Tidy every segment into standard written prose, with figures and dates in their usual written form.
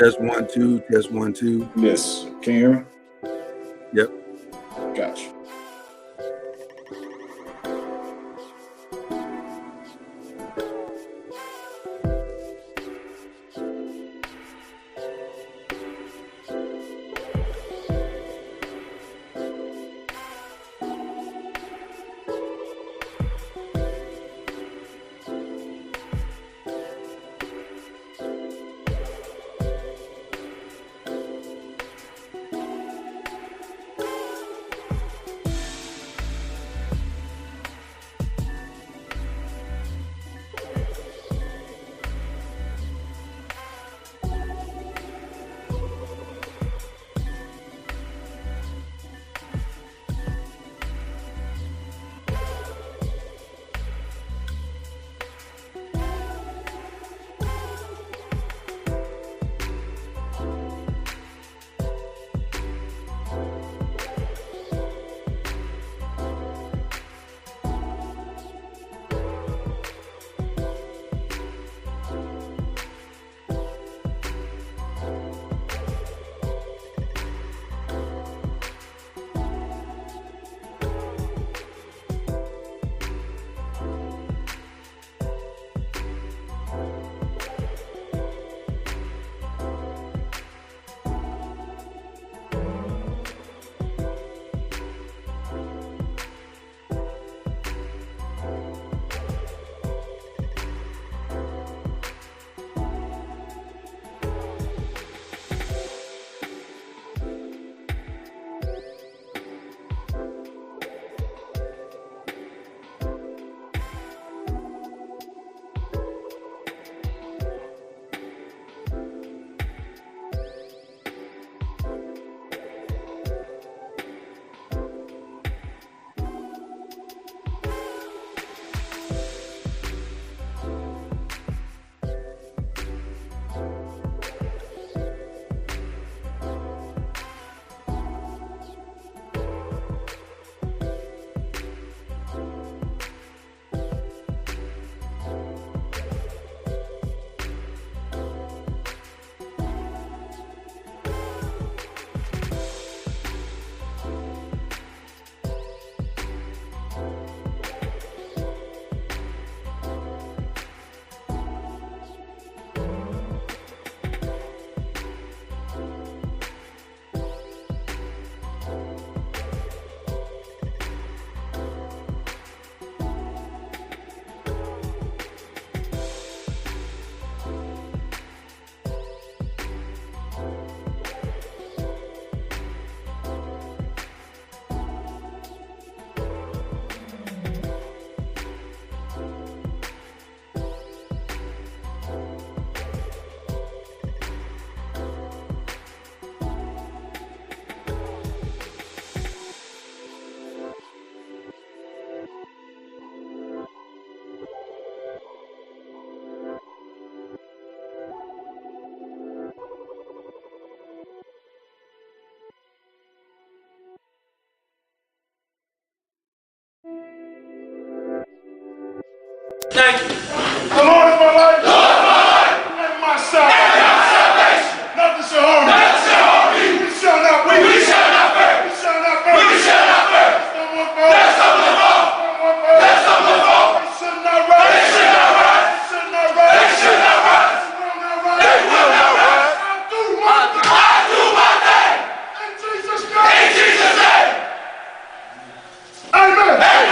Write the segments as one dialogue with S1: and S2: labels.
S1: Test 1 2. Test 1 2.
S2: Yes. Can you hear me?
S1: Yep.
S2: Gotcha.
S3: Thank you.
S4: The Lord is my life. And my salvation. Nothing shall harm me. We shall not fear. We shall not fear. We shall not fear. We shall not fear. There's someone wrong. There's someone wrong. They should not rise. They should not rise. They should not rise. They should not rise. They will not rise. I do my thing. In Jesus' name. In Jesus' name. Amen.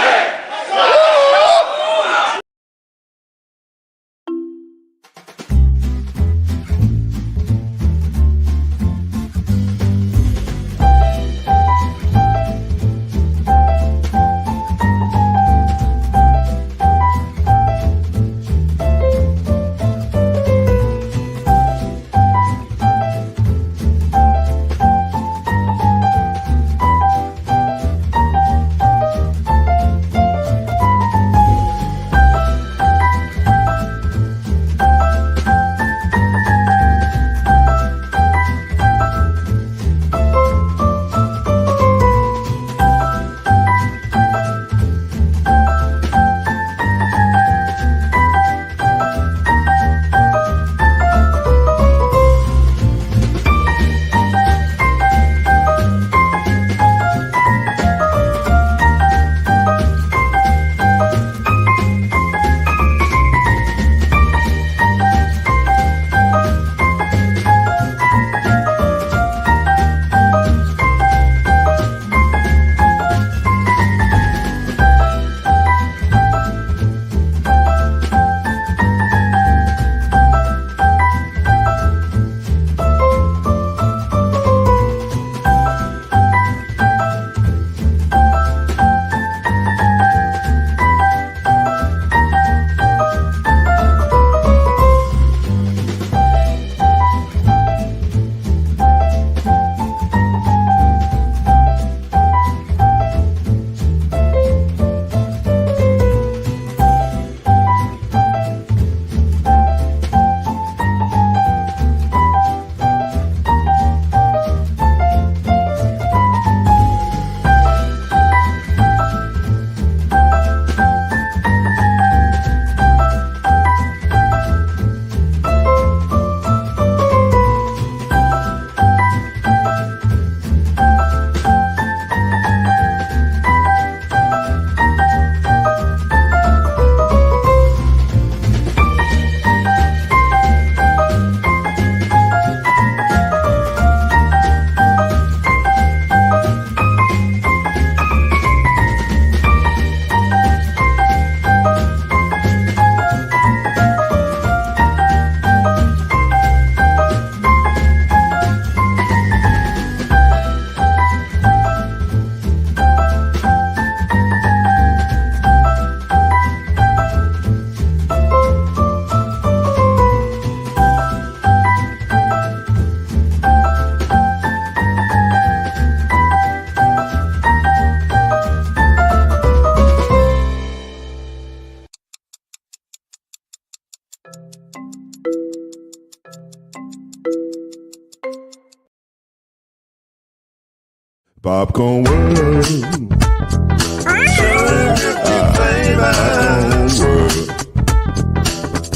S3: Popcorn World.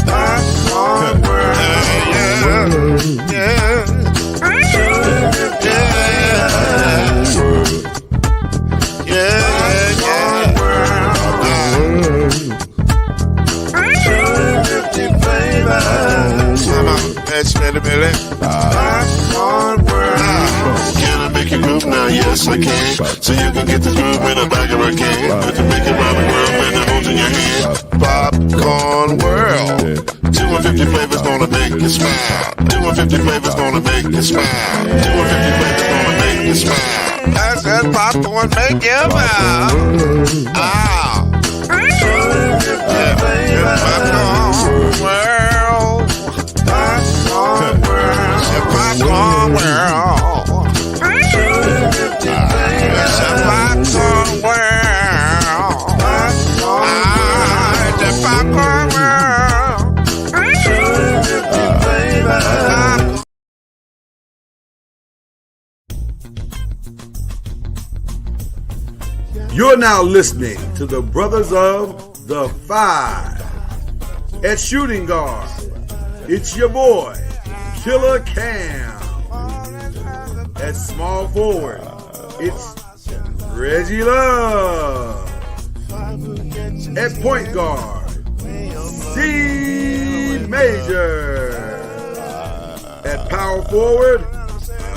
S3: Popcorn World.
S5: Can I make you move now? Yes, I can. So you can get this move in the back of a can. I can make it round the world when the holes in your hand. Popcorn World. 250 flavors gonna make you smile. 250 flavors gonna make you smile. 250 flavors gonna make you smile. That's that popcorn make you smile. Ah. Popcorn World. Popcorn World. Popcorn World. It's a popcorn world. It's a popcorn world.
S1: You're now listening to the Brothers of the Five. At shooting guard, it's your boy, Killer Cam. At small forward, it's Reggie Love. At point guard, C Major. At power forward,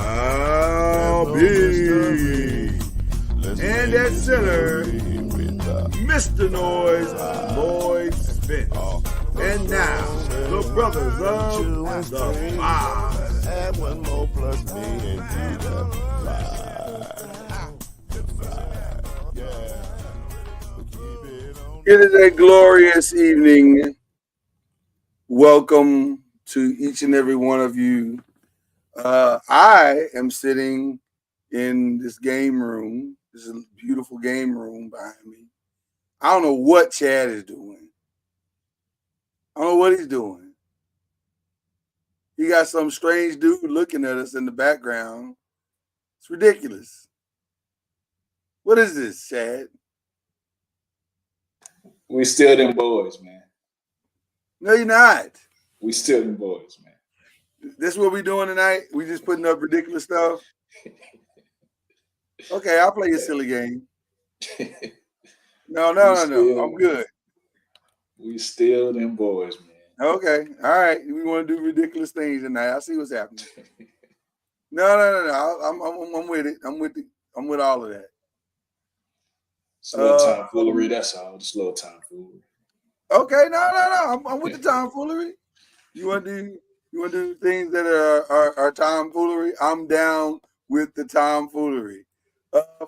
S1: Al B. And at center, Mr. Noise, Lloyd Spence. And now, the Brothers of the Five.
S5: Add one more plus me and do the
S1: It is a glorious evening. Welcome to each and every one of you. I am sitting in this game room. This is a beautiful game room behind me. I don't know what Chad is doing. I don't know what he's doing. He got some strange dude looking at us in the background. It's ridiculous. What is this, Chad?
S2: We still them boys, man.
S1: No, you're not.
S2: We still them boys, man.
S1: This is what we doing tonight? We just putting up ridiculous stuff? Okay, I'll play a silly game. No. I'm good.
S2: We still them boys, man.
S1: Okay. All right. We want to do ridiculous things tonight. I see what's happening. No. I'm with it. I'm with all of that.
S2: It's a little tomfoolery, that's all. Just a little tomfoolery.
S1: Okay, no. I'm with the tomfoolery. You want to do things that are tomfoolery? I'm down with the tomfoolery.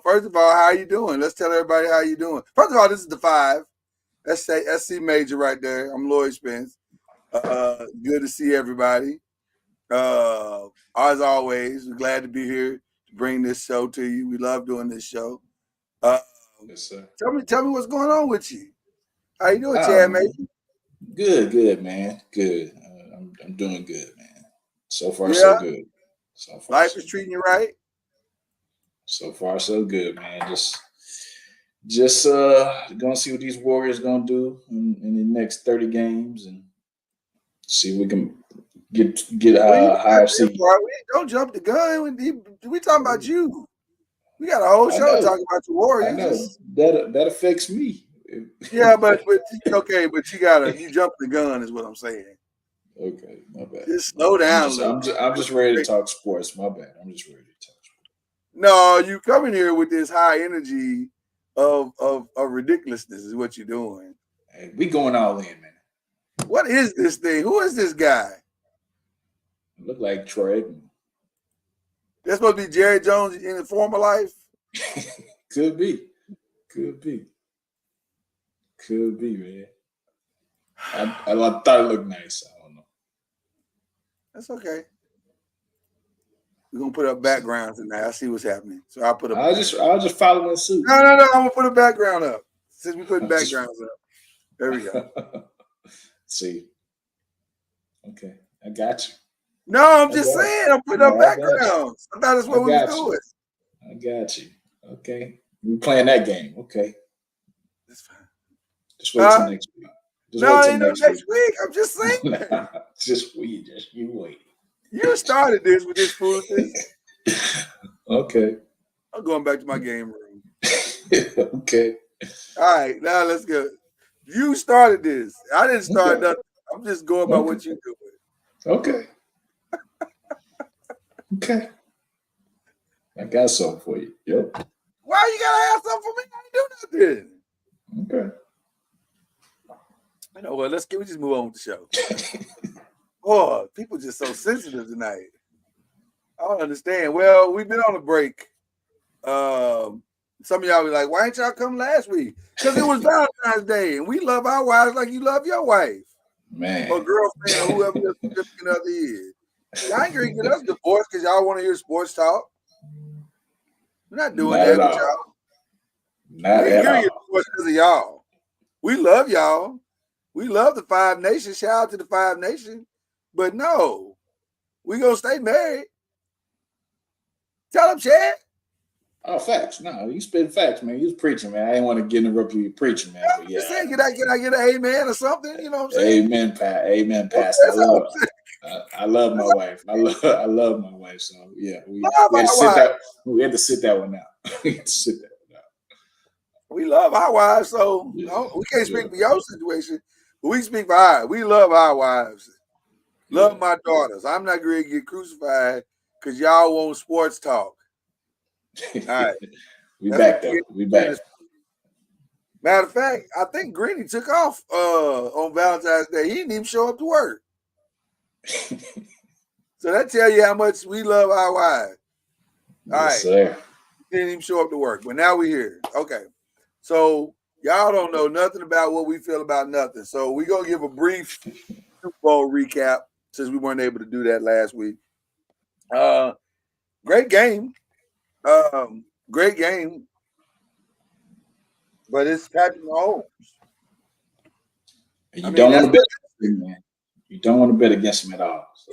S1: First of all, how you doing? Let's tell everybody how you doing. First of all, this is the Five. That's C Major right there. I'm Lloyd Spence. Good to see everybody. As always, we're glad to be here to bring this show to you. We love doing this show.
S2: Yes, sir.
S1: Tell me what's going on with you. How you doing, Chad Mason?
S2: Good, man. Good. I'm doing good, man. So far, so good.
S1: Life is treating you right?
S2: So far, so good, man. Just gonna see what these Warriors gonna do in the next 30 games and see if we can get higher seed.
S1: Don't jump the gun. We talking about you. We got a whole show talking about the Warriors.
S2: I know. That affects me.
S1: Yeah, but okay, but you jumped the gun is what I'm saying.
S2: Okay, my bad.
S1: Just slow down.
S2: I'm just ready to talk sports. My bad. I'm just ready to talk sports.
S1: No, you coming here with this high energy of ridiculousness is what you're doing.
S2: Hey, we going all in, man.
S1: What is this thing? Who is this guy?
S2: Look like Troy Aikman.
S1: That's supposed to be Jerry Jones in his former life?
S2: Could be, man. I thought it looked nice. I don't know.
S1: That's okay. We're gonna put up backgrounds tonight. I see what's happening. So I'll put up.
S2: I'll just follow in suit.
S1: No. I'm gonna put a background up. Since we're putting backgrounds up. There we go.
S2: See. Okay, I got you.
S1: No, I'm just saying I'm putting up backgrounds. I thought that's what we were doing.
S2: I got you. Okay. We playing that game. Okay.
S1: It's fine.
S2: Just wait till next week. Just
S1: No,
S2: wait till
S1: ain't no next week. I'm just saying.
S2: Just wait. Just you wait.
S1: You started this with this foolishness.
S2: Okay.
S1: I'm going back to my game room.
S2: Okay.
S1: All right, now let's go. You started this. I didn't start nothing. I'm just going by what you doing.
S2: Okay. Okay. I got something for you. Yep.
S1: Why you gotta have something for me? I didn't do nothing.
S2: Okay.
S1: You know what? We just move on with the show. Boy, people just so sensitive tonight. I don't understand. Well, we've been on a break. Some of y'all be like, why ain't y'all come last week? Because it was Valentine's Day, and we love our wives like you love your wife.
S2: Man.
S1: Or girlfriend or whoever your significant other is. Y'all ain't gonna get us divorced because y'all want to hear sports talk. We're not doing
S2: Not
S1: that
S2: at
S1: with
S2: all.
S1: y'all.
S2: Not
S1: We
S2: at
S1: hear
S2: all.
S1: you because of y'all. We love y'all. We love the Five Nations. Shout out to the Five Nations. But no, we gonna stay married. Tell them, Chad.
S2: Oh, facts. No, you spit facts, man. You was preaching, man. I didn't want to get interrupt you preaching, man. But
S1: I'm
S2: yeah.
S1: just saying, can I get an amen or something? You know what I'm saying?
S2: Amen, Pat. Amen, Pastor.
S1: That's all I'm saying.
S2: I love my wife. I love my wife. So yeah, we
S1: Love
S2: had to
S1: our
S2: sit
S1: wife.
S2: that. We had to sit that one out. We had to sit that one out.
S1: We love our wives, so
S2: Yeah,
S1: no, we can't speak
S2: yeah.
S1: for your situation, but we speak for ours. We love our wives. Love my daughters. I'm not going to get crucified because y'all want sports talk. All right.
S2: We
S1: That's
S2: back
S1: the
S2: though.
S1: kid.
S2: We back.
S1: Matter of fact, I think Greeny took off on Valentine's Day. He didn't even show up to work. So that tell you how much we love our wives. All right.
S2: Yes, sir.
S1: He didn't even show up to work, but now we're here. Okay. So y'all don't know nothing about what we feel about nothing. So we're going to give a brief Super Bowl recap since we weren't able to do that last week. Great game. Great game. But it's Patrick Mahomes.
S2: And you don't want to bet against him, man. You don't want to bet against him at all. So.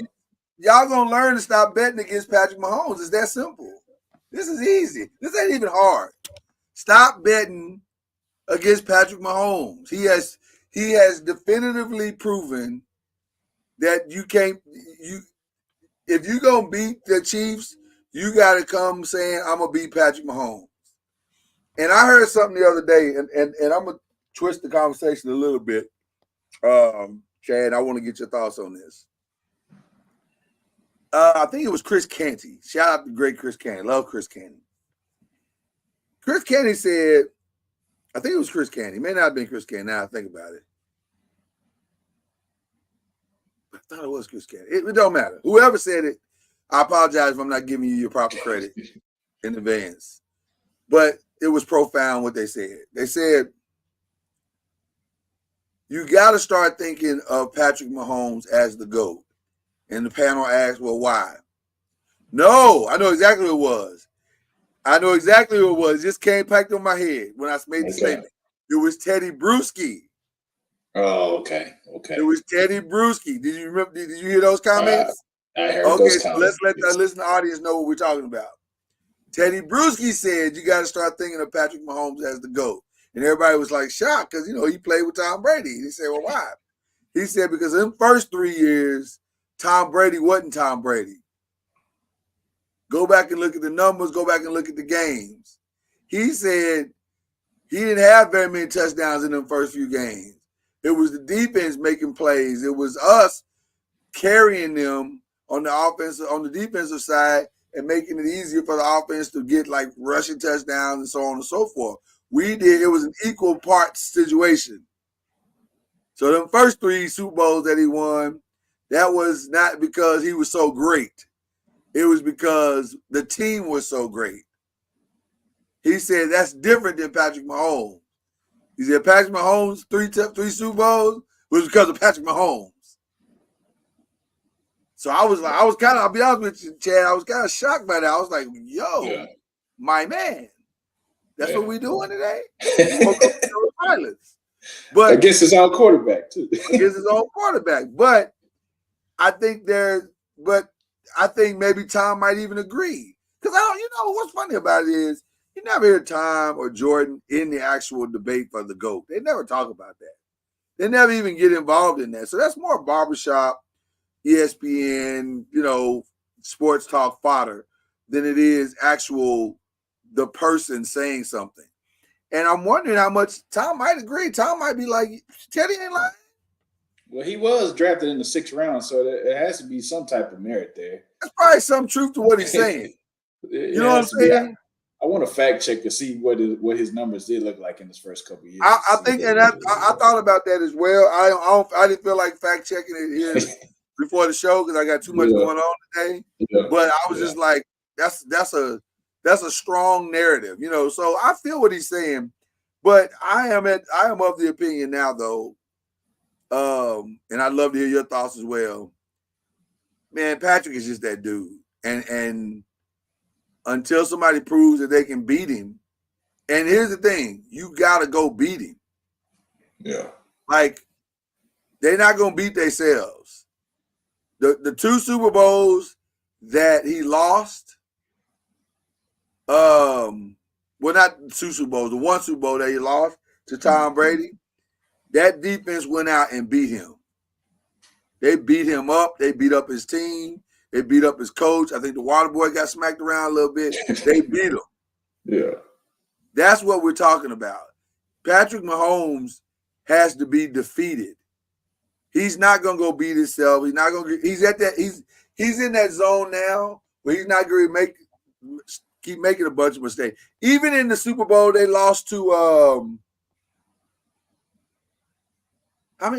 S1: Y'all gonna learn to stop betting against Patrick Mahomes. It's that simple. This is easy. This ain't even hard. Stop betting against Patrick Mahomes. He has definitively proven that you can't. If you gonna beat the Chiefs, you got to come saying I'm gonna beat Patrick Mahomes. And I heard something the other day, and I'm gonna twist the conversation a little bit. Chad, I want to get your thoughts on this. I think it was Chris Canty. Shout out to great Chris Canty. Love Chris Canty. Chris Canty said, I think it was Chris Canty. It may not have been Chris Canty now I think about it. I thought it was Chris Canty. It don't matter. Whoever said it, I apologize if I'm not giving you your proper credit in advance. But it was profound what they said. They said, you got to start thinking of Patrick Mahomes as the GOAT. And the panel asked, well, why? No, I know exactly what it was. It just came packed on my head when I made the statement. It was Teddy Bruschi.
S2: Oh, okay. Okay.
S1: It was Teddy Bruschi. Did you remember? Did you hear those comments?
S2: I heard those comments.
S1: So let's let the listening audience know what we're talking about. Teddy Bruschi said you got to start thinking of Patrick Mahomes as the GOAT. And everybody was like shocked because, he played with Tom Brady. He said, well, why? He said, because in the first 3 years, Tom Brady wasn't Tom Brady. Go back and look at the numbers. Go back and look at the games. He said he didn't have very many touchdowns in them first few games. It was the defense making plays. It was us carrying them on the defensive side and making it easier for the offense to get like rushing touchdowns and so on and so forth. It was an equal parts situation. So them first 3 Super Bowls that he won, that was not because he was so great. It was because the team was so great. He said that's different than Patrick Mahomes. He said Patrick Mahomes, three Super Bowls was because of Patrick Mahomes. So I'll be honest with you, Chad, I was kind of shocked by that. I was like, yo, my man, that's what we doing today? Pilots. But
S2: against his own quarterback, too.
S1: Against his own quarterback. But I think maybe Tom might even agree. Because know what's funny about it is you never hear Tom or Jordan in the actual debate for the GOAT. They never talk about that. They never even get involved in that. So that's more barbershop, ESPN, sports talk fodder than it is actual the person saying something. And I'm wondering how much Tom might agree. Tom might be like, Teddy ain't lying.
S2: Well, he was drafted in the 6th round, so there has to be some type of merit there.
S1: There's probably some truth to what he's saying. You know what I'm saying?
S2: I want to fact check to see what his numbers did look like in his first couple of years.
S1: I think, and I thought about that as well. I didn't feel like fact checking it here before the show because I got too much going on today. Yeah. But I was just like, that's a strong narrative, So I feel what he's saying, but I am of the opinion now, though. And I'd love to hear your thoughts as well. Man, Patrick is just that dude, and until somebody proves that they can beat him, and here's the thing, you gotta go beat him.
S2: Yeah,
S1: like they're not gonna beat themselves. The 2 Super Bowls that he lost, well, not 2 Super Bowls, the 1 Super Bowl that he lost to Tom Brady. That defense went out and beat him. They beat him up. They beat up his team. They beat up his coach. I think the water boy got smacked around a little bit. They beat him.
S2: Yeah.
S1: That's what we're talking about. Patrick Mahomes has to be defeated. He's not gonna go beat himself. He's not gonna. He's at that. He's in that zone now where he's not going to keep making a bunch of mistakes. Even in the Super Bowl, they lost to.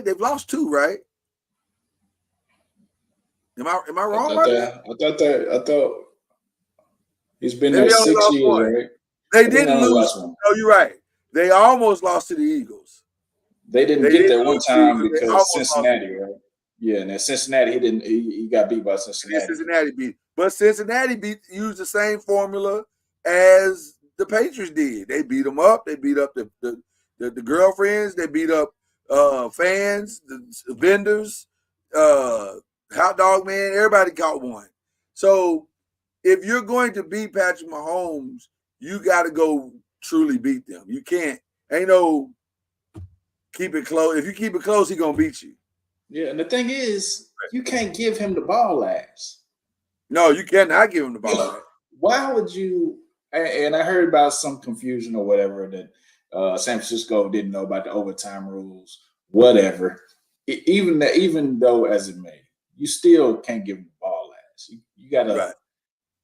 S1: They've lost 2, right? Am I wrong?
S2: I thought he's been there 6 years, right?
S1: They didn't lose. No, you're right. They almost lost to the Eagles.
S2: They didn't get there one time because Cincinnati, right? Yeah, and at Cincinnati, he got beat by Cincinnati.
S1: Cincinnati beat, but Cincinnati used the same formula as the Patriots did. They beat them up. They beat up the girlfriends. They beat up fans, the vendors, hot dog man. Everybody caught one. So if you're going to beat Patrick Mahomes, you got to go truly beat them. You can't. Ain't no keep it close. If you keep it close, he's gonna beat you.
S2: Yeah, and the thing is, you can't give him the ball last.
S1: No, you cannot give him the ball last.
S2: Why would you? And I heard about some confusion or whatever that San Francisco didn't know about the overtime rules. Whatever. Even though as it may, you still can't give him the ball last. You gotta. Right.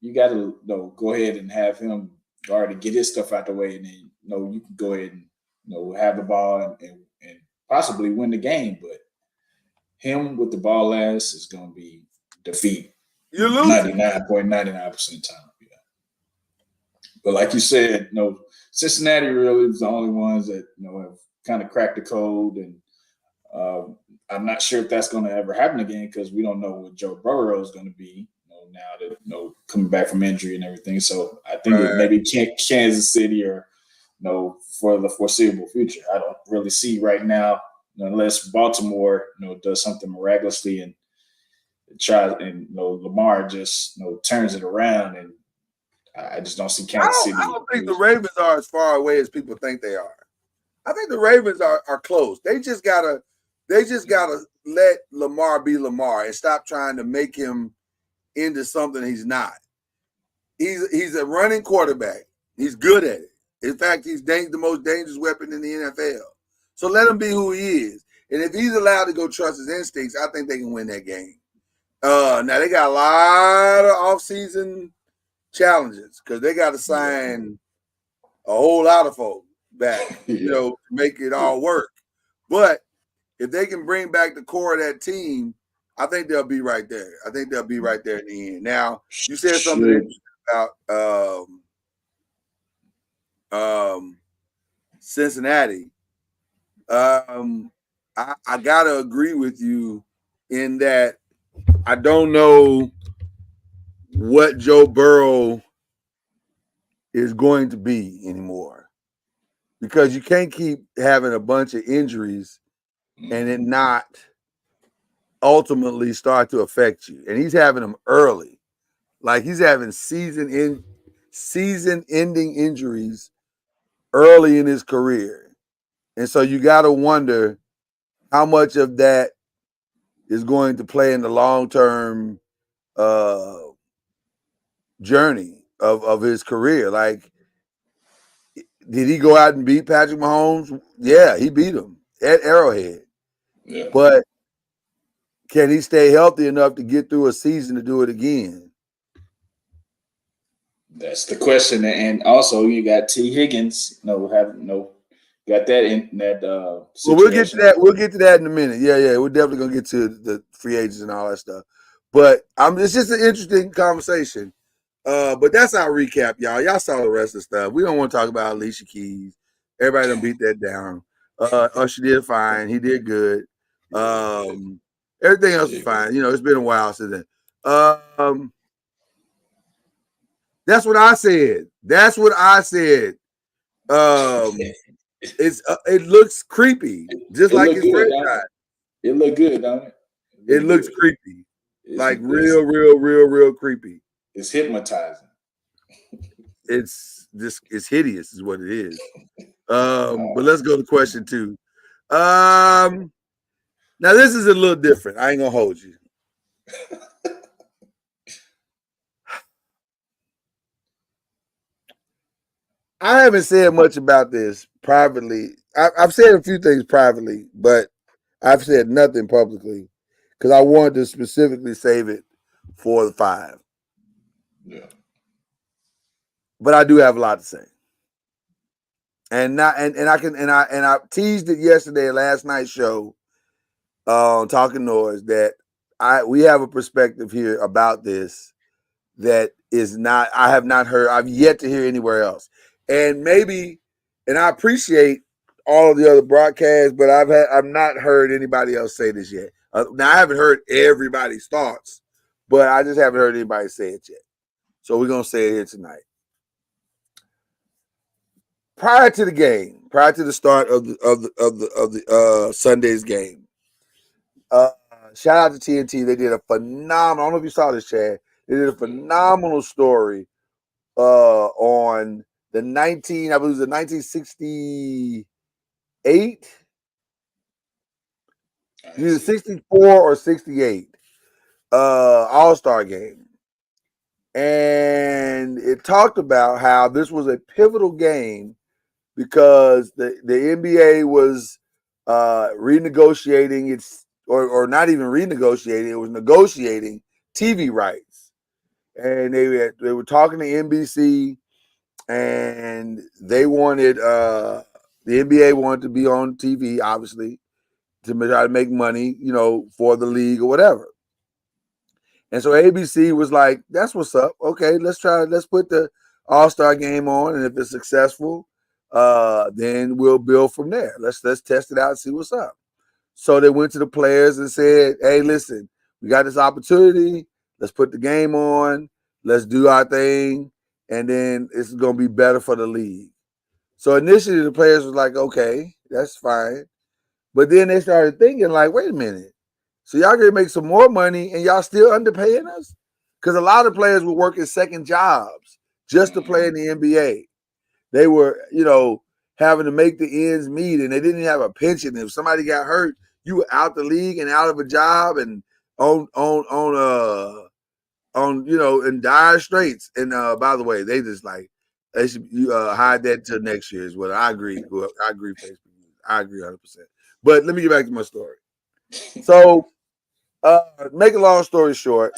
S2: You gotta go ahead and have him already get his stuff out the way, and then you can go ahead and have the ball and possibly win the game. But him with the ball last is going to be defeat.
S1: You lose
S2: 99.99% of the time. Yeah. But like you said, Cincinnati really is the only ones that have kind of cracked the code, and I'm not sure if that's going to ever happen again because we don't know what Joe Burrow is going to be. Now that coming back from injury and everything, so I think maybe Kansas City or for the foreseeable future. I don't really see right now unless Baltimore does something miraculously and tries and Lamar just turns it around, and I just don't see Kansas City.
S1: I don't think the Ravens are as far away as people think they are. I think the Ravens are close. They just gotta let Lamar be Lamar and stop trying to make him into something he's not. He's a running quarterback. He's good at it. In fact, he's the most dangerous weapon in the NFL. So let him be who he is. And if he's allowed to go trust his instincts, I think they can win that game. Now they got a lot of off-season challenges because they got to sign a whole lot of folks back, to make it all work. But if they can bring back the core of that team, I think they'll be right there. I think they'll be right there in the end. Now, you said something interesting about Cincinnati. I gotta agree with you in that I don't know what Joe Burrow is going to be anymore because you can't keep having a bunch of injuries and it not ultimately start to affect you. And he's having them early. Like he's having season season-ending injuries early in his career. And so you got to wonder how much of that is going to play in the long-term journey of his career. Like, did he go out and beat Patrick Mahomes? Yeah, he beat him at Arrowhead.
S2: Yeah.
S1: But can he stay healthy enough to get through a season to do it again?
S2: That's the question. And also you got T. Higgins, got that in that
S1: Well,
S2: situation.
S1: we'll get to that. We'll get to that in a minute. Yeah. We're definitely gonna get to the free agents and all that stuff. But it's just an interesting conversation. But that's our recap, y'all. Y'all saw the rest of the stuff. We don't want to talk about Alicia Keys. Everybody done beat that down. Usher did fine. He did good. Everything else is fine. It's been a while since then. That's what I said. It looks creepy, just like his franchise.
S2: It looked good, don't it?
S1: It looks creepy, like real creepy.
S2: It's hypnotizing.
S1: It's hideous, is what it is. But let's go to question 2. Now this is a little different. I ain't gonna hold you. I haven't said much about this privately. I've said a few things privately, but I've said nothing publicly because I wanted to specifically save it for the 5.
S2: Yeah.
S1: But I do have a lot to say. And I teased it yesterday, last night's show, Talking Noise, that we have a perspective here about this that is not, I have not heard, I've yet to hear anywhere else. And I appreciate all of the other broadcasts, but I've not heard anybody else say this yet. Now I haven't heard everybody's thoughts, but I just haven't heard anybody say it yet. So we're gonna say it here tonight. Prior to the start of the Sunday's game, shout out to TNT. They did a phenomenal. I don't know if you saw this, Chad. They did a phenomenal story on the 1968, either 64 or 68 All-Star game. And it talked about how this was a pivotal game because the NBA was renegotiating its, or not even renegotiating, it was negotiating TV rights. And they were talking to NBC, and they wanted the NBA wanted to be on TV, obviously, to try to make money, for the league or whatever. And so ABC was like, "That's what's up. Okay, let's put the All-Star game on, and if it's successful, then we'll build from there. Let's test it out and see what's up." So they went to the players and said, "Hey, listen, we got this opportunity. Let's put the game on. Let's do our thing, and then it's going to be better for the league." So initially the players was like, "Okay, that's fine." But then they started thinking like, "Wait a minute. So y'all gonna make some more money and y'all still underpaying us?" Because a lot of players were working second jobs just to play in the NBA. They were, having to make the ends meet, and they didn't have a pension. If somebody got hurt, you were out the league and out of a job and in dire straits. And by the way, they just like they should hide that till next year as well. I agree. I agree, Facebook. I agree 100%. But let me get back to my story. So, make a long story short,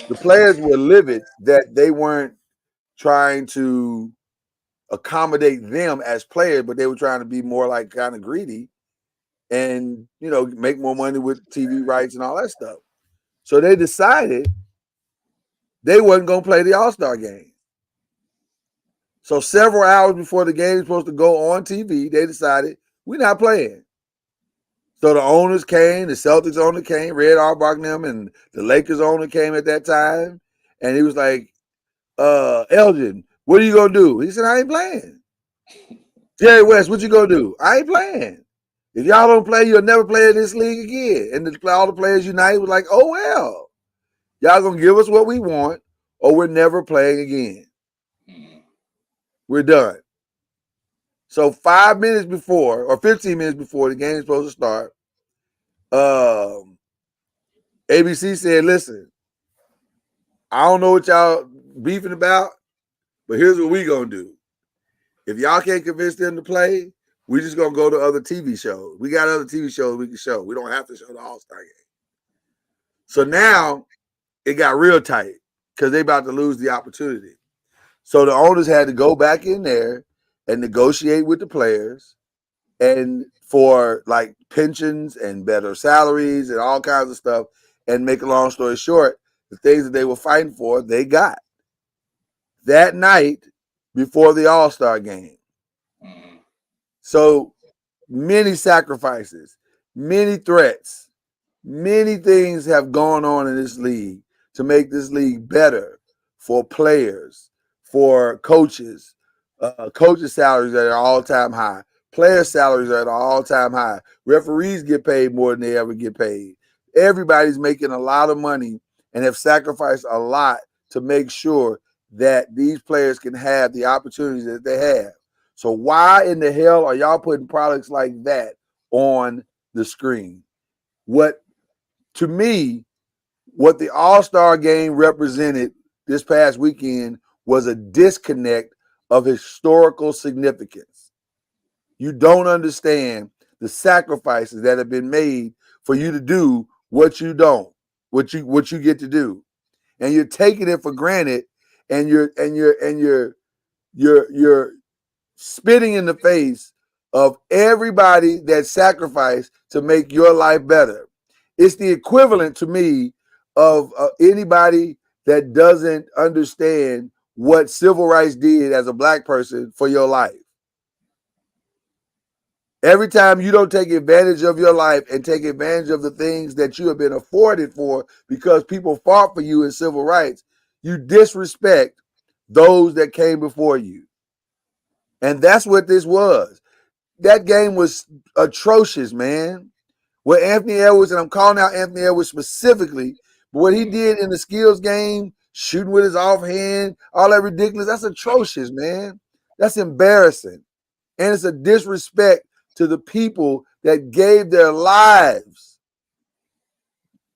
S1: the players were livid that they weren't trying to accommodate them as players, but they were trying to be more like kind of greedy and, make more money with TV rights and all that stuff. So they decided they wasn't going to play the All-Star game. So several hours before the game was supposed to go on TV, they decided we're not playing. So the owners came, the Celtics owner came, Red Auerbach and them, and the Lakers owner came at that time. And he was like, Elgin, what are you going to do? He said, I ain't playing. Jerry West, what you going to do? I ain't playing. If y'all don't play, you'll never play in this league again. And all the players united was like, oh, well, y'all going to give us what we want or we're never playing again. we're done. So 5 minutes before or 15 minutes before the game is supposed to start, ABC said, listen, I don't know what y'all beefing about, but here's what we gonna do. If y'all can't convince them to play, we just gonna go to other TV shows. We got other TV shows we can show. We don't have to show the All-Star game. So now it got real tight because they about to lose the opportunity. So the owners had to go back in there and negotiate with the players and for like pensions and better salaries and all kinds of stuff. And make a long story short, the things that they were fighting for, they got that night before the All-Star game. So many sacrifices, many threats, many things have gone on in this league to make this league better for players, for coaches. Coaches' salaries are at an all-time high. Player salaries are at an all-time high. Referees get paid more than they ever get paid. Everybody's making a lot of money and have sacrificed a lot to make sure that these players can have the opportunities that they have. So why in the hell are y'all putting products like that on the screen? To me, what the All-Star game represented this past weekend was a disconnect of historical significance. You don't understand the sacrifices that have been made for you to do what you get to do. And you're taking it for granted, and you're spitting in the face of everybody that sacrificed to make your life better. It's the equivalent to me of anybody that doesn't understand what civil rights did as a black person for your life. Every time you don't take advantage of your life and take advantage of the things that you have been afforded for because people fought for you in civil rights, you disrespect those that came before you. And that's what this was. That game was atrocious, man. What Anthony Edwards, and I'm calling out Anthony Edwards specifically, but what he did in the skills game, shooting with his offhand, all that ridiculous, that's atrocious, man. That's embarrassing. And it's a disrespect to the people that gave their lives.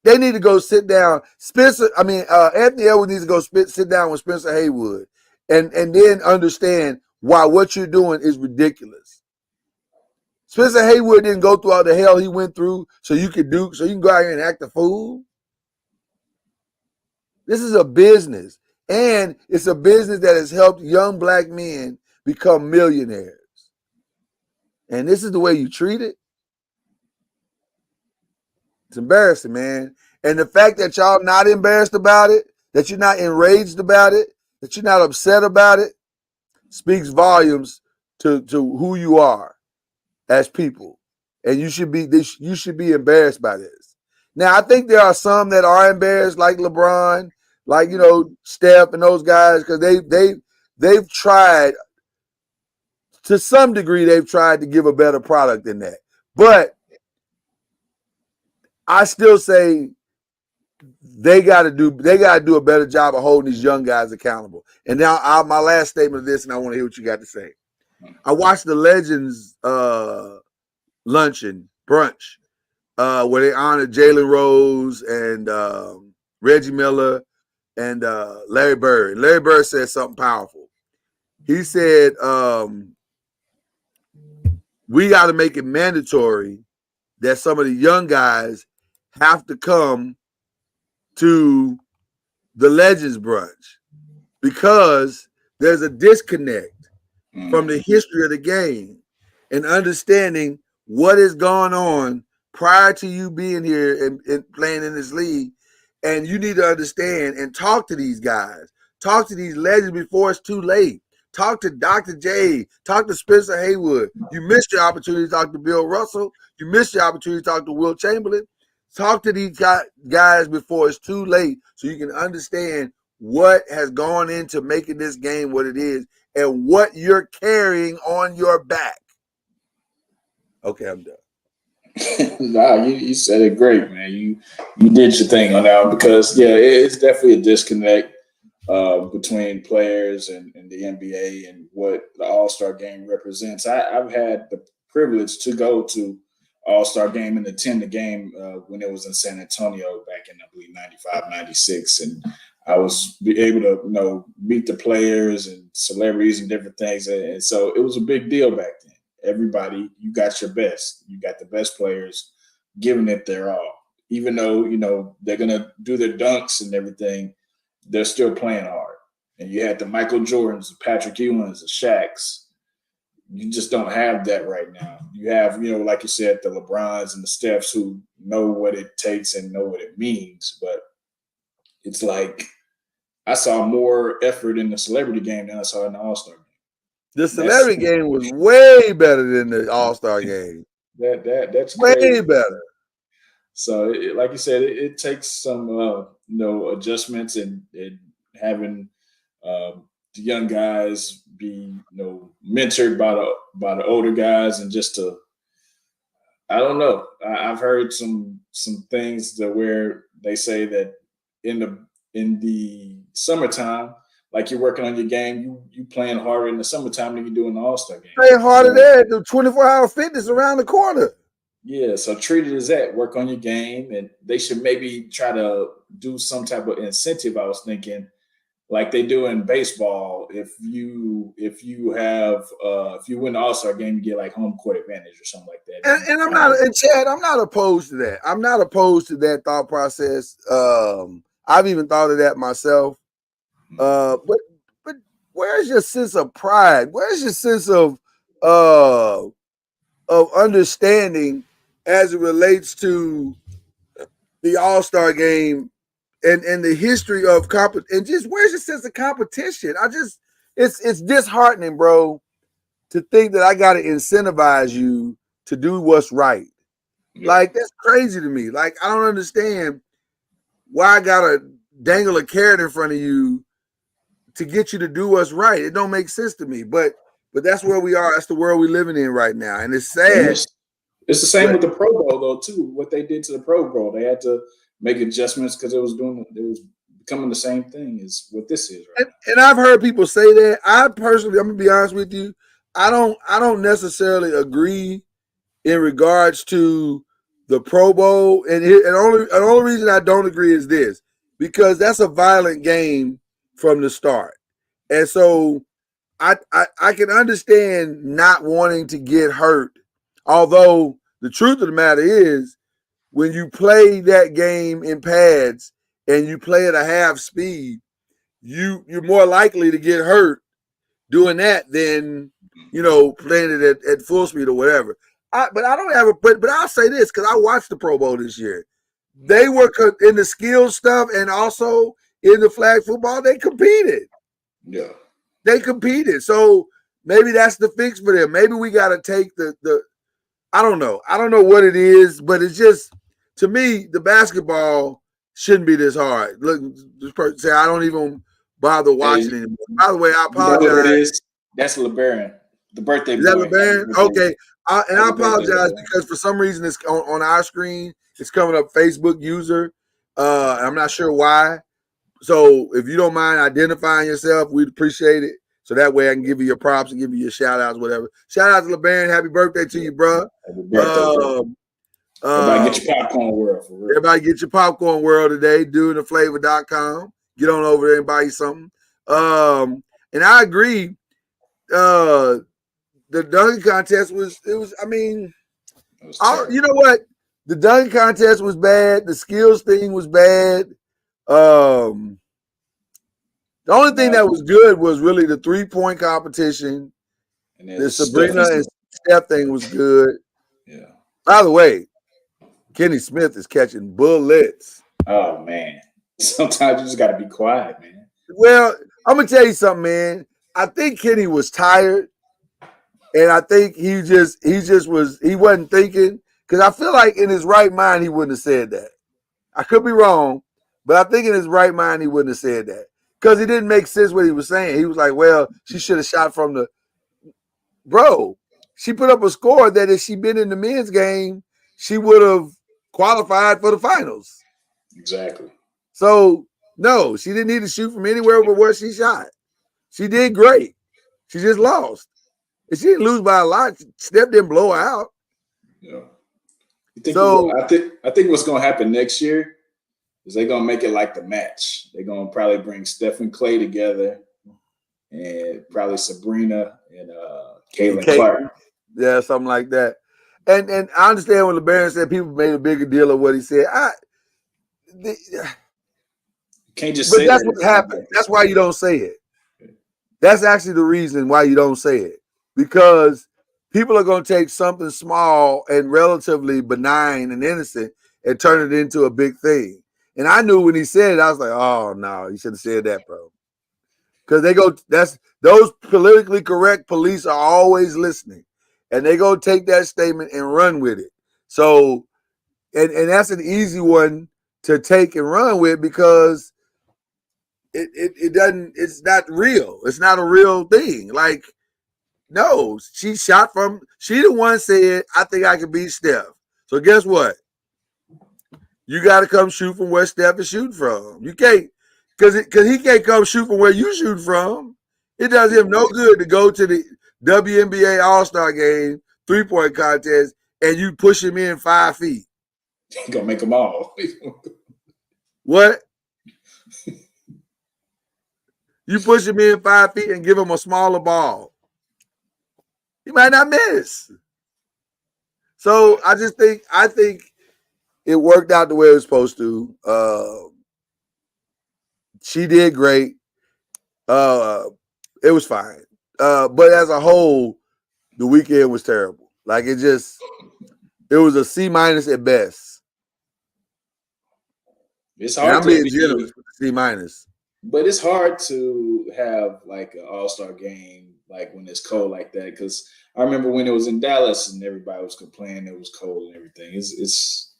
S1: They need to go sit down. Anthony Edwards needs to go sit down with Spencer Haywood and then understand why what you're doing is ridiculous. Spencer Haywood didn't go through all the hell he went through so you can go out here and act a fool. This is a business, and it's a business that has helped young black men become millionaires. And this is the way you treat it? It's embarrassing, man. And the fact that y'all not embarrassed about it, that you're not enraged about it, that you're not upset about it, speaks volumes to who you are as people. And you should be embarrassed by this. Now, I think there are some that are embarrassed, like LeBron, like, Steph and those guys, because they've tried. To some degree, they've tried to give a better product than that. But I still say they got to do a better job of holding these young guys accountable. And now my last statement of this, and I want to hear what you got to say. I watched the Legends luncheon brunch where they honored Jalen Rose and Reggie Miller and Larry Bird. Larry Bird said something powerful. He said, we got to make it mandatory that some of the young guys have to come to the Legends brunch because there's a disconnect from the history of the game and understanding what is going on prior to you being here and playing in this league. And you need to understand and talk to these guys. Talk to these legends before it's too late. Talk to Dr. J. Talk to Spencer Haywood. You missed your opportunity to talk to Bill Russell. You missed your opportunity to talk to Will Chamberlain. Talk to these guys before it's too late so you can understand what has gone into making this game what it is and what you're carrying on your back. Okay, I'm done.
S2: Nah, you said it great, man. You did your thing on that because, yeah, it's definitely a disconnect. between players and the NBA and what the All-Star game represents. I've had the privilege to go to All-Star game and attend the game when it was in San Antonio back in, I believe, 95, 96. And I was able to, meet the players and celebrities and different things. And so it was a big deal back then. Everybody, you got your best. You got the best players giving it their all. Even though, they're going to do their dunks and everything, they're still playing hard. And you had the Michael Jordans, the Patrick Ewings, the Shaqs. You just don't have that right now. You have, like you said, the LeBrons and the Stephs who know what it takes and know what it means. But it's like I saw more effort in the celebrity game than I saw in the All-Star game.
S1: The celebrity game was way better than the All-Star game.
S2: That's
S1: way
S2: crazy.
S1: better.
S2: So, like you said, it takes some, adjustments and having the young guys be, mentored by the older guys, and just to, I don't know. I've heard some things that where they say that in the summertime, like you're working on your game, you playing harder in the summertime than you do in the All-Star game.
S1: Playing harder there, the 24-hour fitness around the corner.
S2: Yeah, so treat it as that. Work on your game, and they should maybe try to do some type of incentive. I was thinking, like they do in baseball. If you win the All-Star game, you get like home court advantage or something like that.
S1: And Chad, I'm not opposed to that. I'm not opposed to that thought process. I've even thought of that myself. But where's your sense of pride? Where's your sense of understanding as it relates to the All-Star game and the history of and just where's your sense of competition? It's disheartening, bro, to think that I got to incentivize you to do what's right. Yeah. Like, that's crazy to me. Like, I don't understand why I gotta dangle a carrot in front of you to get you to do what's right. It don't make sense to me. But that's where we are. That's the world we're living in right now. And it's sad.
S2: It's the same with the Pro Bowl, though, too. What they did to the Pro Bowl, they had to make adjustments because it was becoming the same thing as what this is right now.
S1: And I've heard people say that. I personally, I'm gonna be honest with you, I don't necessarily agree in regards to the Pro Bowl. And the only reason I don't agree is this, because that's a violent game from the start. And so I can understand not wanting to get hurt. Although the truth of the matter is, when you play that game in pads and you play at a half speed, you're more likely to get hurt doing that than, playing it at full speed or whatever. But I don't have but I'll say this, because I watched the Pro Bowl this year. They were in the skill stuff and also in the flag football, they competed.
S2: Yeah.
S1: They competed. So maybe that's the fix for them. Maybe we got to take the I don't know. I don't know what it is, but it's just, to me, the basketball shouldn't be this hard. Look, this person say I don't even bother watching anymore. By the way, I apologize.
S2: You know what it is? That's LeBaron, the birthday boy.
S1: Is that LeBaron? Okay. I apologize because for some reason it's on our screen. It's coming up Facebook user. I'm not sure why. So if you don't mind identifying yourself, we'd appreciate it. So that way I can give you your props and give you your shout outs, whatever. Shout out to LeBaron. Happy birthday to you, bro.
S2: Happy birthday, everybody get your popcorn world for real.
S1: Everybody get your popcorn world today. DoingTheFlavor.com. Get on over there and buy you something. And I agree. The dunking contest you know what? The dunking contest was bad. The skills thing was bad. The only thing that was good was really the 3-point competition. And the Sabrina and Steph thing was good.
S2: Yeah.
S1: By the way, Kenny Smith is catching bullets.
S2: Oh man. Sometimes you just gotta be quiet, man.
S1: Well, I'm gonna tell you something, man. I think Kenny was tired. And I think he wasn't thinking, because I feel like in his right mind he wouldn't have said that. I could be wrong, but I think in his right mind he wouldn't have said that. Because it didn't make sense what he was saying. He was like, well, she should have shot from the – bro, she put up a score that if she'd been in the men's game, she would have qualified for the finals.
S2: Exactly.
S1: So No, she didn't need to shoot from anywhere but where she shot. She did great. She just lost. And she didn't lose by a lot. Steph didn't blow her out.
S2: Yeah. You think
S1: So
S2: I think what's gonna happen next year is they're gonna make it like the match. They're gonna probably bring Steph and Clay together, and probably Sabrina and Caitlin Clark.
S1: Yeah, something like that. And I understand when LeBaron said people made a bigger deal of what he said.
S2: Can't just
S1: But
S2: say
S1: that's
S2: that
S1: what happened. That's why you don't say it. That's actually the reason why you don't say it. Because people are going to take something small and relatively benign and innocent and turn it into a big thing. And I knew when he said it, I was like, oh no, you should have said that, bro. Because those politically correct police are always listening. And they go take that statement and run with it. So, and that's an easy one to take and run with because it's not real. It's not a real thing. Like, no, she the one said, I think I can beat Steph. So guess what? You got to come shoot from where Steph is shooting from. You can't, because he can't come shoot from where you shoot from. It does him no good to go to the WNBA All-Star game, 3-point contest, and you push him in 5 feet.
S2: You're gonna make them all.
S1: What? You push him in 5 feet and give him a smaller ball. He might not miss. So I think it worked out the way it was supposed to. She did great. It was fine. But as a whole, the weekend was terrible. Like it was a C- at best.
S2: It's
S1: And
S2: hard
S1: I'm
S2: to
S1: being
S2: be,
S1: generous with the C-.
S2: but it's hard to have like an all-star game like when it's cold like that. Because I remember when it was in Dallas and everybody was complaining it was cold and everything. It's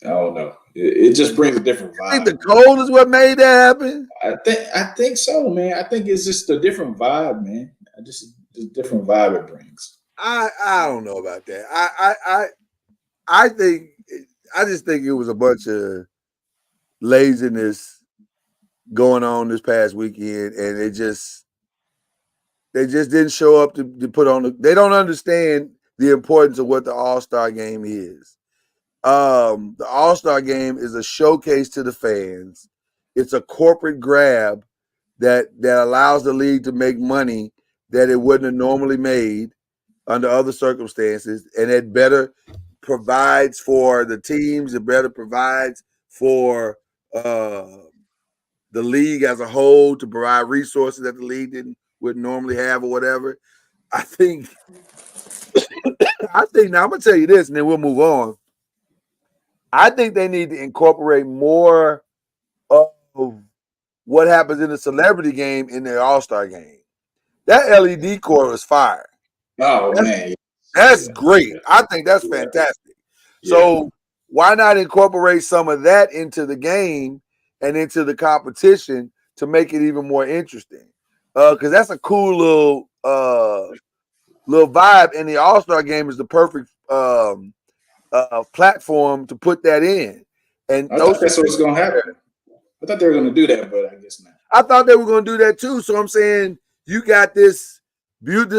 S2: I don't know. It just brings a different vibe.
S1: I think the cold is what made that happen.
S2: I think so, man. I think it's just a different vibe, man. The different vibe it brings.
S1: I don't know about that. I just think it was a bunch of laziness going on this past weekend, and they just didn't show up to put on they don't understand the importance of what the All-Star game is. The All-Star game is a showcase to the fans. It's a corporate grab that allows the league to make money that it wouldn't have normally made under other circumstances, and it better provides for the teams. It better provides for the league as a whole to provide resources that the league wouldn't normally have or whatever. I think now I'm gonna tell you this, and then we'll move on. I think they need to incorporate more of what happens in the celebrity game in their All-Star game. That LED court was fire.
S2: Oh man,
S1: That's great. I think that's fantastic.
S2: Yeah.
S1: So why not incorporate some of that into the game and into the competition to make it even more interesting? Because that's a cool little vibe, and the All-Star game is the perfect platform to put that in. And
S2: I thought that's what was going to happen. I thought they were going to do that, but I guess not.
S1: I thought they were going to do that too. So I'm saying you got this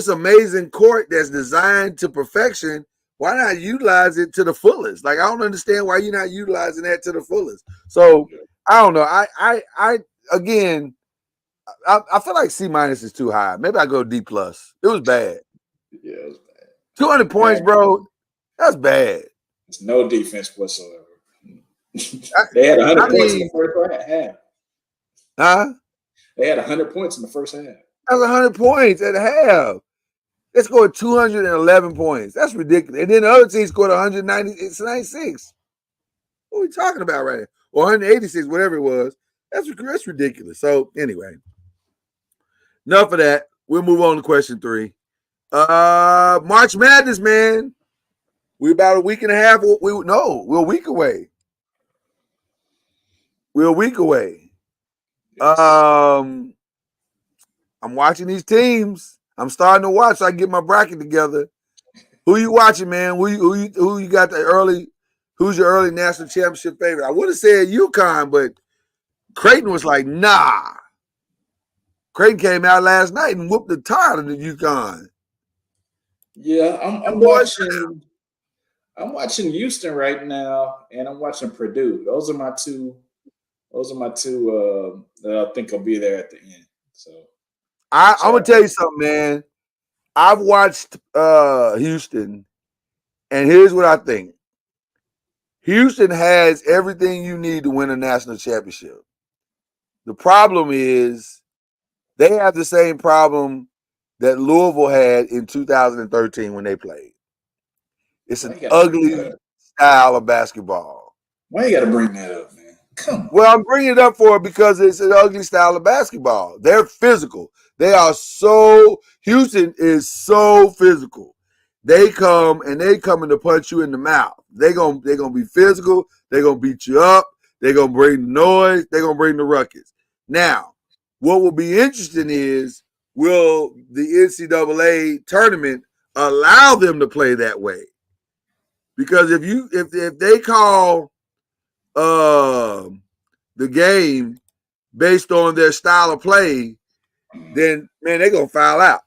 S1: amazing court that's designed to perfection. Why not utilize it to the fullest? Like, I don't understand why you're not utilizing that to the fullest. So I don't know. I again, I feel like C- is too high. Maybe I go D+. It was bad.
S2: Yeah, it was bad.
S1: 200 points, bro. That's bad.
S2: It's no defense whatsoever. They had 100 points in the first half.
S1: Huh?
S2: They had 100 points in the first half.
S1: That's 100 points at half. They scored 211 points. That's ridiculous. And then the other team scored 196. What are we talking about right now? Or 186, whatever it was. That's ridiculous. So anyway, enough of that. We'll move on to question 3. March Madness, man. We're about a week and a half. We're a week away. We're a week away. I'm watching these teams. I'm starting to watch so I can get my bracket together. Who you watching, man? Who you got who's your early national championship favorite? I would have said UConn, but Creighton was like, nah. Creighton came out last night and whooped the tar out of the UConn.
S2: Yeah, I'm watching. I'm watching Houston right now, and I'm watching Purdue. Those are my two. That I think will be there at the end. So
S1: I'm gonna tell you something, man. I've watched Houston, and here's what I think. Houston has everything you need to win a national championship. The problem is they have the same problem that Louisville had in 2013 when they played. It's an ugly style of basketball.
S2: Why you got to bring that up, man? Come on.
S1: Well, I'm bringing it up for it because it's an ugly style of basketball. They're physical. They are so – Houston is so physical. They come in to punch you in the mouth. They're gonna be physical. They're going to beat you up. They're going to bring the noise. They're going to bring the ruckus. Now, what will be interesting is, will the NCAA tournament allow them to play that way? Because if they call the game based on their style of play, then man, they're gonna foul out.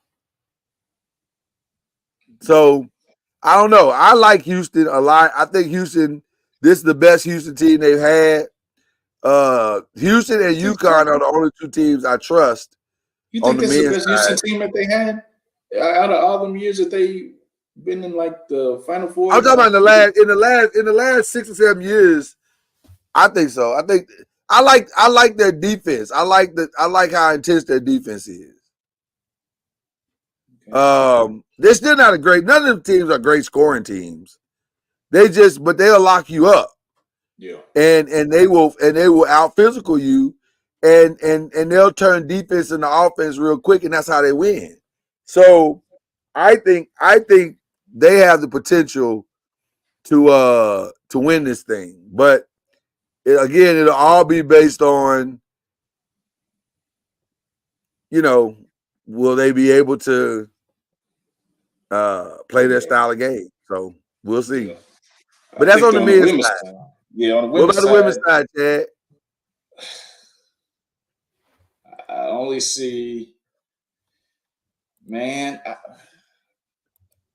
S1: So I don't know. I like Houston a lot. I think Houston, this is the best Houston team they've had. Houston and UConn are the only two teams I trust.
S2: You think this is the best Houston team that they had out of all them years that they been in like the Final Four?
S1: I'm talking about in the last 6 or 7 years. I think so. I like their defense. I like how intense their defense is. They're still not none of the teams are great scoring teams. But they'll lock you up.
S2: Yeah.
S1: And they will out physical you and they'll turn defense into offense real quick, and that's how they win. So I think they have the potential to win this thing. But again, it'll all be based on, will they be able to play their style of game? So we'll see.
S2: Yeah.
S1: But that's on the men's side.
S2: Yeah, on the
S1: women's side. What about the women's side, Chad?
S2: I only see, man,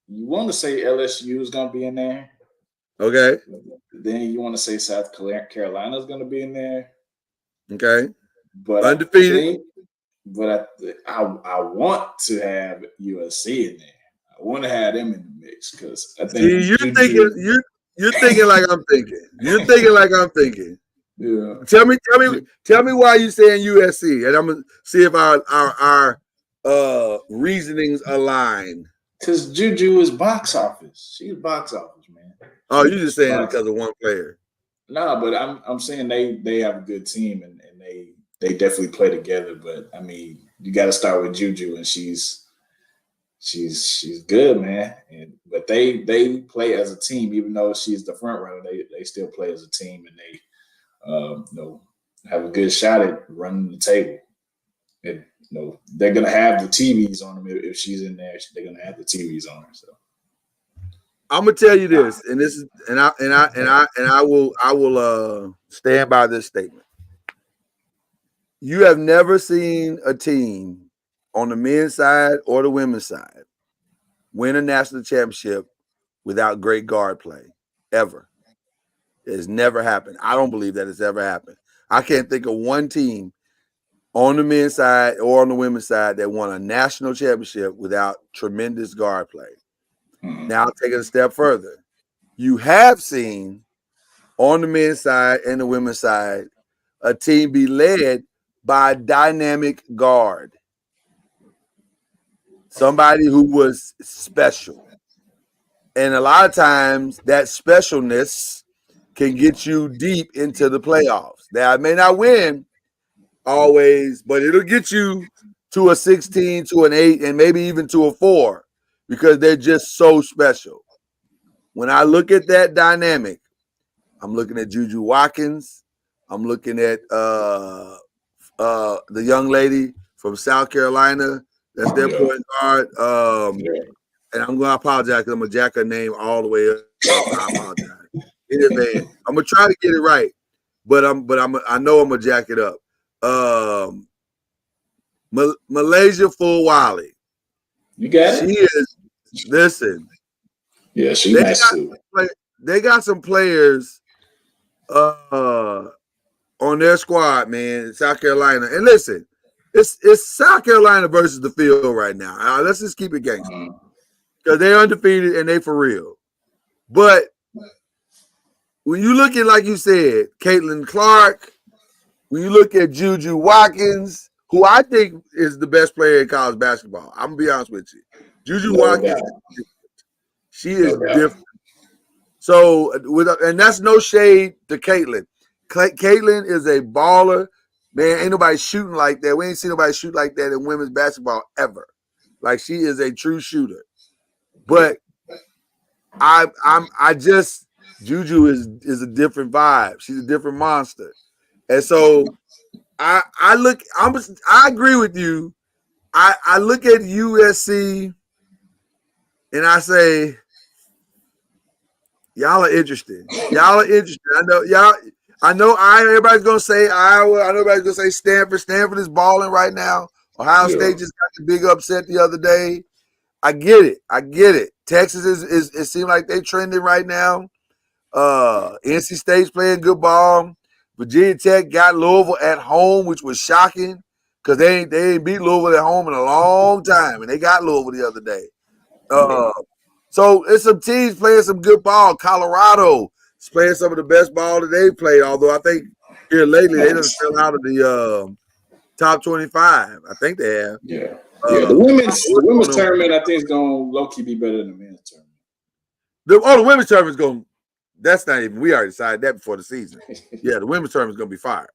S2: you want to say LSU is going to be in there.
S1: Okay.
S2: Then you want to say South Carolina is going to be in there.
S1: Okay.
S2: But
S1: undefeated.
S2: I want to have USC in there. I want to have them in the mix because I think
S1: you're thinking like I'm thinking. You're thinking like I'm thinking.
S2: Yeah.
S1: Tell me why you saying USC, and I'm gonna see if our reasonings align.
S2: Because Juju is box office. She's box office, man.
S1: Oh, you just saying it because of one player?
S2: No, but I'm saying they have a good team and they definitely play together. But I mean, you got to start with Juju, and she's good, man. But they play as a team, even though she's the front runner. They still play as a team, and they have a good shot at running the table. And they're gonna have the TVs on them if she's in there. They're gonna have the TVs on her. So
S1: I'm gonna tell you this, and I will stand by this statement. You have never seen a team on the men's side or the women's side win a national championship without great guard play, ever. It's never happened. I don't believe that it's ever happened. I can't think of one team on the men's side or on the women's side that won a national championship without tremendous guard play. Now, I'll take it a step further. You have seen on the men's side and the women's side a team be led by a dynamic guard. Somebody who was special. And a lot of times that specialness can get you deep into the playoffs. Now, it may not win always, but it'll get you to a 16, to an 8, and maybe even to a 4 because they're just so special. When I look at that dynamic, I'm looking at Juju Watkins. I'm looking at the young lady from South Carolina. That's their point guard. And I'm going to apologize because I'm going to jack her name all the way up. I apologize in advance. I'm going to try to get it right. but I know I'm gonna jack it up. Malaysia Full Wally.
S2: You got it?
S1: She is. Listen,
S2: Yeah, she
S1: they
S2: nice
S1: got
S2: too.
S1: they got some players on their squad, man, in South Carolina. And listen, it's South Carolina versus the field right now. Let's just keep it gangster because they're undefeated and they for real. But when you look at, like you said, Caitlin Clark, when you look at Juju Watkins, who I think is the best player in college basketball, I'm gonna be honest with you. Juju
S2: No
S1: Watkins,
S2: doubt.
S1: she is
S2: No doubt.
S1: different. So and that's no shade to Caitlin. Caitlin is a baller. Man, ain't nobody shooting like that. We ain't seen nobody shoot like that in women's basketball ever. Like, she is a true shooter. But Juju is a different vibe. She's a different monster. And so I agree with you. I look at USC and I say, y'all are interesting. Y'all are interesting. I know everybody's gonna say Iowa. I know everybody's gonna say Stanford. Stanford is balling right now. Ohio State just got the big upset the other day. I get it. Texas is it seems like they trending right now. NC State's playing good ball. Virginia Tech got Louisville at home, which was shocking because they ain't beat Louisville at home in a long time, and they got Louisville the other day. So it's some teams playing some good ball. Colorado is playing some of the best ball that they've played, although I think here lately they just fell out of the top 25. I think they have.
S2: Yeah. The women's tournament, I think, is going to low-key be better than the men's tournament.
S1: The women's tournament is going – that's not even – we already decided that before the season. Yeah, the women's tournament is going to be fire.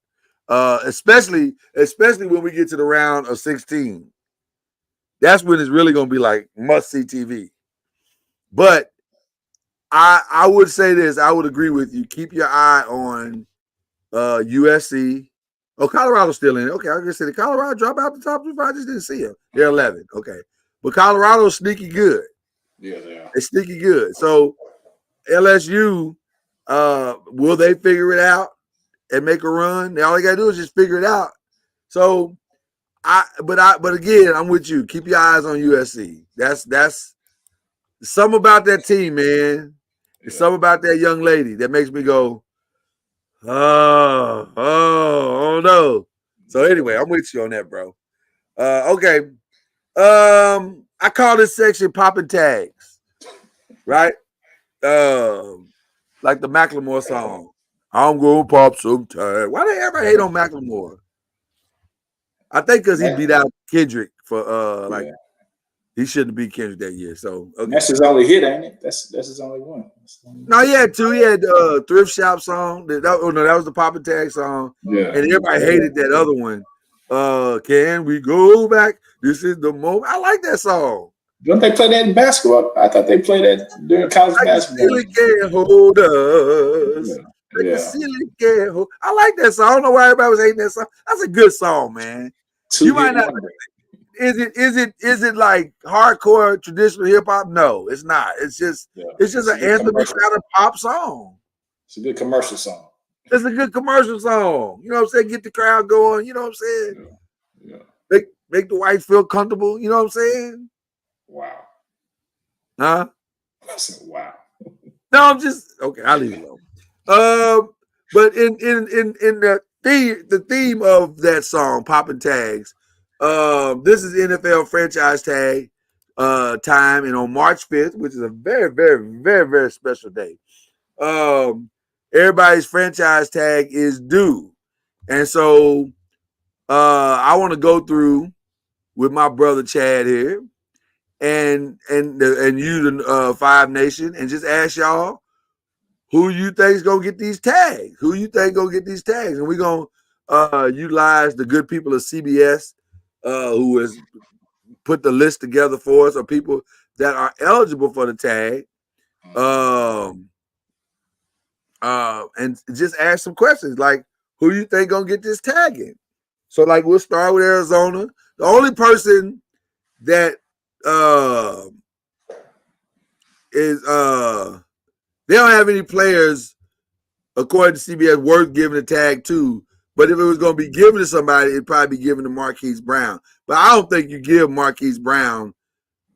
S1: Especially when we get to the round of 16. That's when it's really going to be like must-see TV. But I would say this. I would agree with you. Keep your eye on USC. Oh, Colorado's still in it. Okay, I was going to say, did Colorado drop out the top 25? I just didn't see them. They're 11. Okay. But Colorado's sneaky good.
S2: Yeah, they are.
S1: They're sneaky good. So LSU, will they figure it out and make a run? All they got to do is just figure it out. So but again, I'm with you. Keep your eyes on USC. That's something about that team, man. It's something about that young lady that makes me go, oh no. So anyway, I'm with you on that, bro. Okay. I call this section popping tags, right? Like the Macklemore song. I'm gonna pop some tags. Why did everybody hate on Macklemore? I think because he beat out Kendrick for he shouldn't beat Kendrick that year. So
S2: that's his only hit, ain't it? That's his only one.
S1: No, he had two. He had Thrift Shop song. That was the Poppin' Tag song.
S2: Yeah.
S1: And everybody hated that other one. Can we go back? This is the moment. I like that song.
S2: Don't they play that in basketball? I thought they played that during college basketball.
S1: Silly can't hold us. Silly can't hold. I like that song. I don't know why everybody was hating that song. That's a good song, man. You might not. Is it like hardcore traditional hip hop? No, it's not. It's just an anthemic kind of pop song.
S2: It's a good commercial song.
S1: It's a good commercial song. You know what I'm saying? Get the crowd going. You know what I'm saying?
S2: Yeah.
S1: Make the whites feel comfortable. You know what I'm saying?
S2: Wow.
S1: Huh?
S2: I said, wow.
S1: No, I'm just okay. I'll leave it alone. But in the theme of that song, Poppin' Tags. This is NFL franchise tag time, and on March 5th, which is a very, very, very, very special day, everybody's franchise tag is due. And so I want to go through with my brother Chad here and you, the Five Nation, and just ask y'all who you think is gonna get these tags. Who you think gonna get these tags? And we're gonna utilize the good people of CBS. Who has put the list together for us of people that are eligible for the tag, and just ask some questions like, who you think gonna get this tagging? So, like, we'll start with Arizona. The only person that is they don't have any players according to CBS, worth giving a tag to. But if it was going to be given to somebody, it'd probably be given to Marquise Brown. But I don't think you give Marquise Brown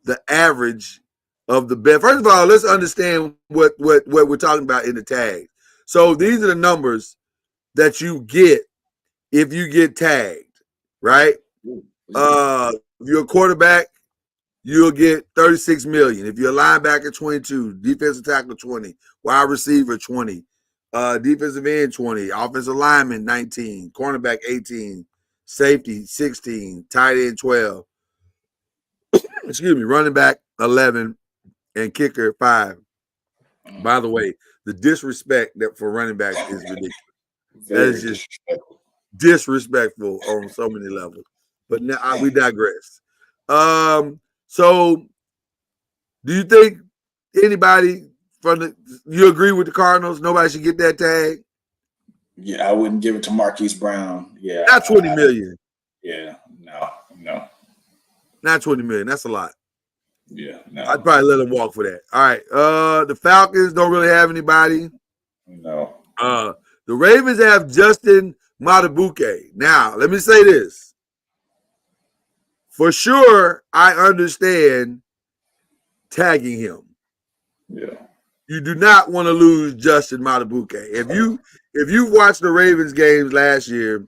S1: the average of the best. First of all, let's understand what we're talking about in the tag. So these are the numbers that you get if you get tagged, right? If you're a quarterback, you'll get $36 million. If you're a linebacker, 22, defensive tackle, 20, wide receiver, 20, defensive end, 20, offensive lineman, 19, cornerback, 18, safety, 16, tight end, 12. Excuse me, running back, 11, and kicker, 5. By the way, the disrespect that for running backs is ridiculous. That is just disrespectful on so many levels. But now we digress. So do you think anybody you agree with the Cardinals? Nobody should get that tag?
S2: Yeah, I wouldn't give it to Marquise Brown. Yeah.
S1: Not $20 million.
S2: Yeah, no.
S1: Not $20 million. That's a lot.
S2: Yeah, no.
S1: I'd probably let him walk for that. All right. The Falcons don't really have anybody.
S2: No.
S1: The Ravens have Justin Madubuike. Now, let me say this. For sure, I understand tagging him.
S2: Yeah.
S1: You do not want to lose Justin Madubuike. If you watched the Ravens games last year,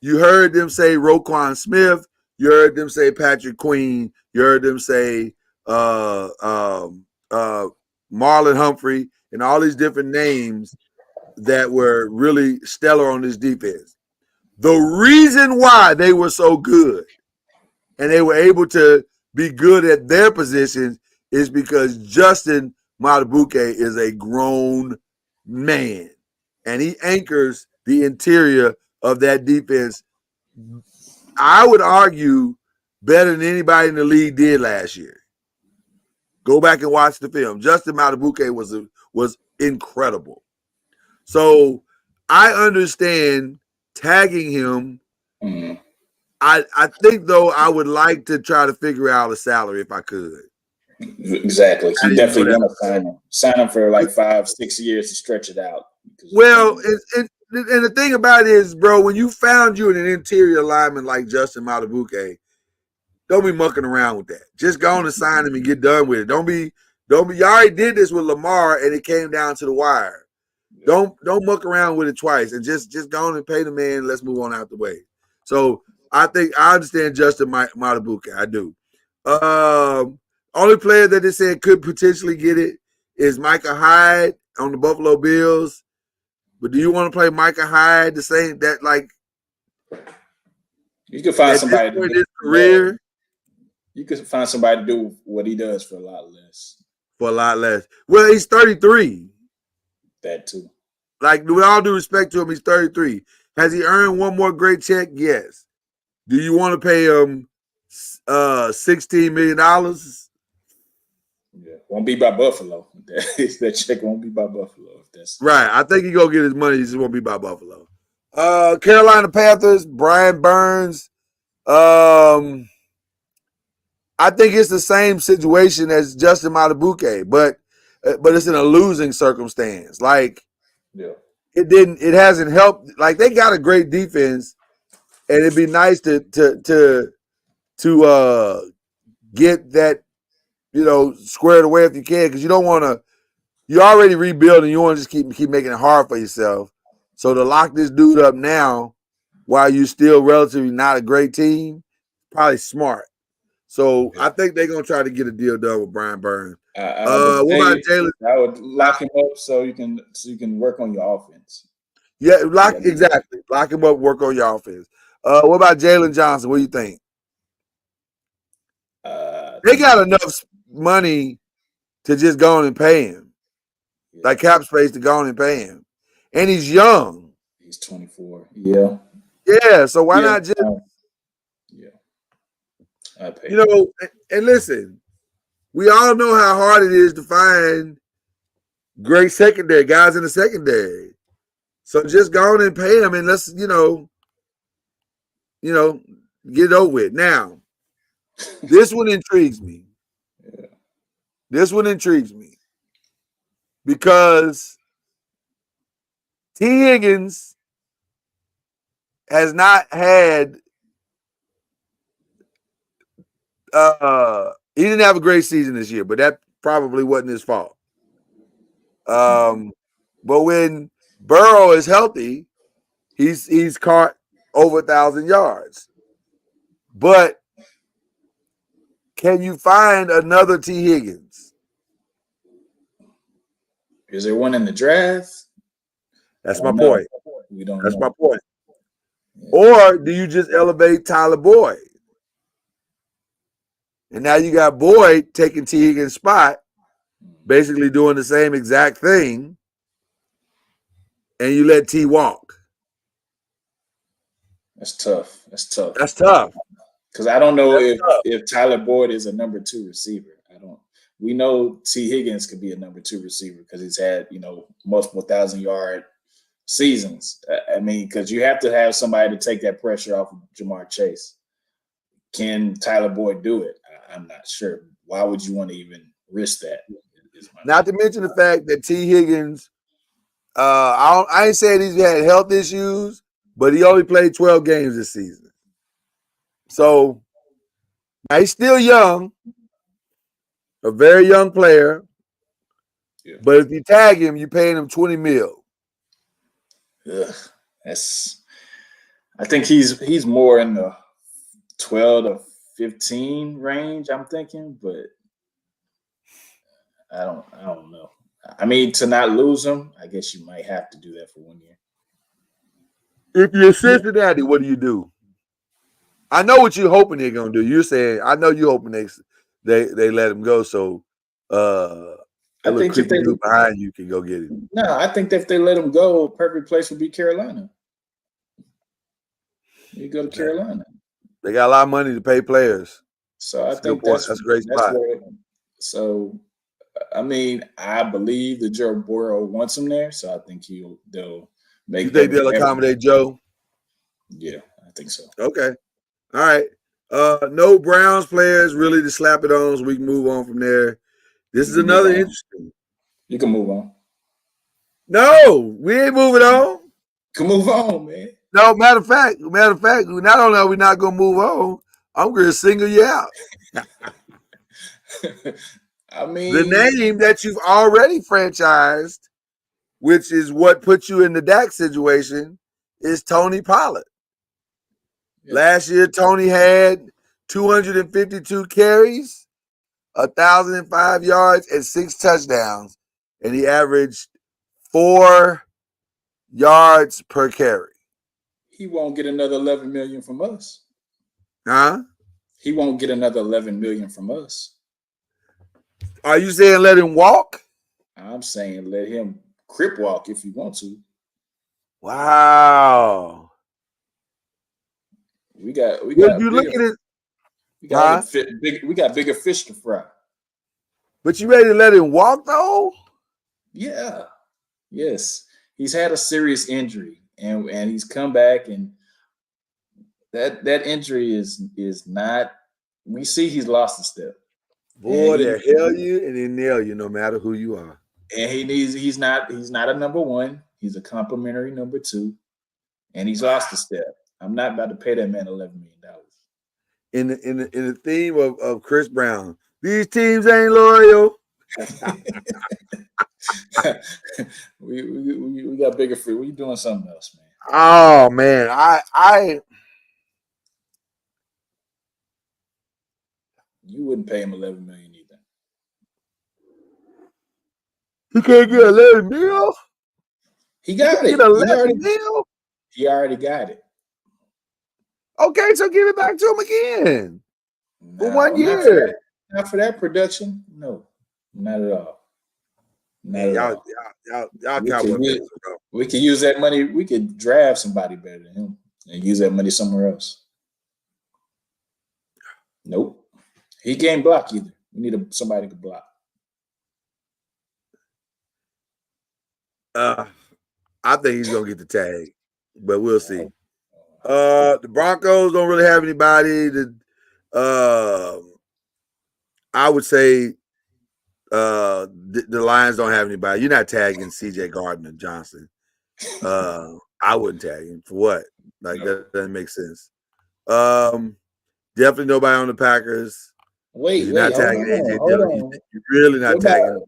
S1: you heard them say Roquan Smith, you heard them say Patrick Queen, you heard them say Marlon Humphrey, and all these different names that were really stellar on this defense. The reason why they were so good and they were able to be good at their positions is because Justin Madubuike is a grown man, and he anchors the interior of that defense. I would argue better than anybody in the league did last year. Go back and watch the film. Justin Madubuike was incredible. So I understand tagging him.
S2: Mm-hmm.
S1: I think, though, I would like to try to figure out a salary if I could.
S2: Exactly. You definitely want to sign him for like 5-6 years to stretch it out.
S1: Well, and the thing about it is, bro, when you found you an interior lineman like Justin Madubuike, don't be mucking around with that. Just go on and sign him and get done with it. Don't be. You already did this with Lamar and it came down to the wire. Don't muck around with it twice and just go on and pay the man. And let's move on out the way. So I think I understand Justin Madubuike. I do. Only player that they said could potentially get it is Micah Hyde on the Buffalo Bills. But do you want to play Micah Hyde the same that like
S2: you could find somebody
S1: in his career?
S2: You could find somebody to do what he does for a lot less.
S1: For a lot less. Well, he's 33.
S2: That too.
S1: Like, with all due respect to him, he's 33. Has he earned one more great check? Yes. Do you want to pay him $16 million?
S2: Yeah, won't be by Buffalo. That check won't be by Buffalo. If that's
S1: right. I think he gonna get his money. He just won't be by Buffalo. Carolina Panthers, Brian Burns. I think it's the same situation as Justin Madubuike, but it's in a losing circumstance. Like,
S2: yeah,
S1: it hasn't helped. Like, they got a great defense, and it'd be nice to get that, squared away if you can, because you don't want to. You're already rebuilding. You want to just keep making it hard for yourself. So to lock this dude up now, while you're still relatively not a great team, probably smart. So I think they're gonna try to get a deal done with Brian Burns. What about Jalen?
S2: I would lock him up so you can work on your offense.
S1: Yeah, exactly. Lock him up, work on your offense. What about Jalen Johnson? What do you think? They got enough money to just go on and pay him, like cap space to go on and pay him, and he's young.
S2: He's 24. Yeah.
S1: Yeah. So why not just?
S2: I pay.
S1: And listen, we all know how hard it is to find great secondary guys in the secondary. So just go on and pay them, and let's get it over with. Now, this one intrigues me.
S2: Yeah.
S1: This one intrigues me because T. Higgins has not had he didn't have a great season this year, but that probably wasn't his fault. But when Burrow is healthy, he's caught over 1,000 yards. But can you find another T. Higgins?
S2: Oh, is there one in the draft?
S1: That's
S2: I
S1: my
S2: don't know.
S1: point.
S2: We don't
S1: That's
S2: know.
S1: my point. Or do you just elevate Tyler Boyd? And now you got Boyd taking T. Higgins' spot, basically doing the same exact thing, and you let T walk.
S2: That's tough. That's tough.
S1: That's tough.
S2: Because I don't know
S1: That's tough.
S2: if Tyler Boyd is a number 2 receiver. I don't. We know T. Higgins could be a number 2 receiver because he's had multiple 1,000-yard seasons. I mean, because you have to have somebody to take that pressure off of Jamar Chase. Can Tyler Boyd do it? I'm not sure. Why would you want to even risk that?
S1: Not to mention the fact that T. Higgins, I ain't saying he's had health issues, but he only played 12 games this season. So now he's still young, a very young player.
S2: Yeah.
S1: But if you tag him, you're paying him $20 million.
S2: Ugh, I think he's more in the 12 to 15 range, I'm thinking, but I don't know. I mean, to not lose him, I guess you might have to do that for 1 year.
S1: If you're Cincinnati, what do you do? I know what you're hoping they're gonna do. You're saying I know you're hoping they let him go, so
S2: I think if they
S1: dude behind you can go get him.
S2: No, I think that if they let him go, perfect place would be Carolina. You go to Carolina.
S1: They got a lot of money to pay players.
S2: So I
S1: That's a
S2: think
S1: good point.
S2: that's
S1: That's a great spot.
S2: So I mean, I believe that Joe Burrow wants him there, so I think they'll make.
S1: You think they'll accommodate Joe?
S2: Yeah, I think so.
S1: Okay. All right. No Browns players really to slap it on, so we can move on from there. This is another interesting.
S2: You can move on.
S1: No, we ain't moving on.
S2: You can move on, man.
S1: No, matter of fact, not only are we not gonna move on, I'm gonna single you out.
S2: I mean,
S1: The name that you've already franchised, which is what put you in the Dak situation, is Tony Pollard.
S2: Yeah.
S1: Last year, Tony had 252 carries, 1,005 yards, and 6 touchdowns, and he averaged 4 yards per carry.
S2: he won't get another 11 million from us.
S1: Huh?
S2: He won't get another 11 million from us.
S1: Are you saying let him walk?
S2: I'm saying let him crip walk if you want to.
S1: Wow.
S2: We got
S1: If you look at it,
S2: we got bigger fish to fry.
S1: but you ready to let him walk though?
S2: Yeah. Yes. He's had a serious injury and he's come back, and that injury is not, we see he's lost a step.
S1: Boy, they hell you and they nail you no matter who you are.
S2: And he's not a number 1. He's a complimentary number 2. And he's lost a step. I'm not about to pay that man $11 million.
S1: In the theme of Chris Brown, these teams ain't loyal.
S2: we got bigger fish. We doing something else, man.
S1: Oh man, I
S2: You wouldn't pay him $11 million either.
S1: he can't get 11 mil.
S2: He got it.
S1: Get 11 mil.
S2: He already got it.
S1: Okay, so give it back to him again for 1 year.
S2: Not for that production. No, not at all.
S1: Man, y'all Cowboys.
S2: We could use that money. We could draft somebody better than him and use that money somewhere else. Nope. He can't block either. We need somebody to block.
S1: I think he's gonna get the tag, but we'll see. The Broncos don't really have anybody. I would say the Lions don't have anybody. You're not tagging CJ Gardner Johnson. I wouldn't tag him for what? Like that doesn't make sense. Definitely nobody on the Packers.
S2: Wait,
S1: You're not
S2: hold
S1: tagging AJ
S2: on.
S1: Dillon. You're really not
S2: What about-
S1: tagging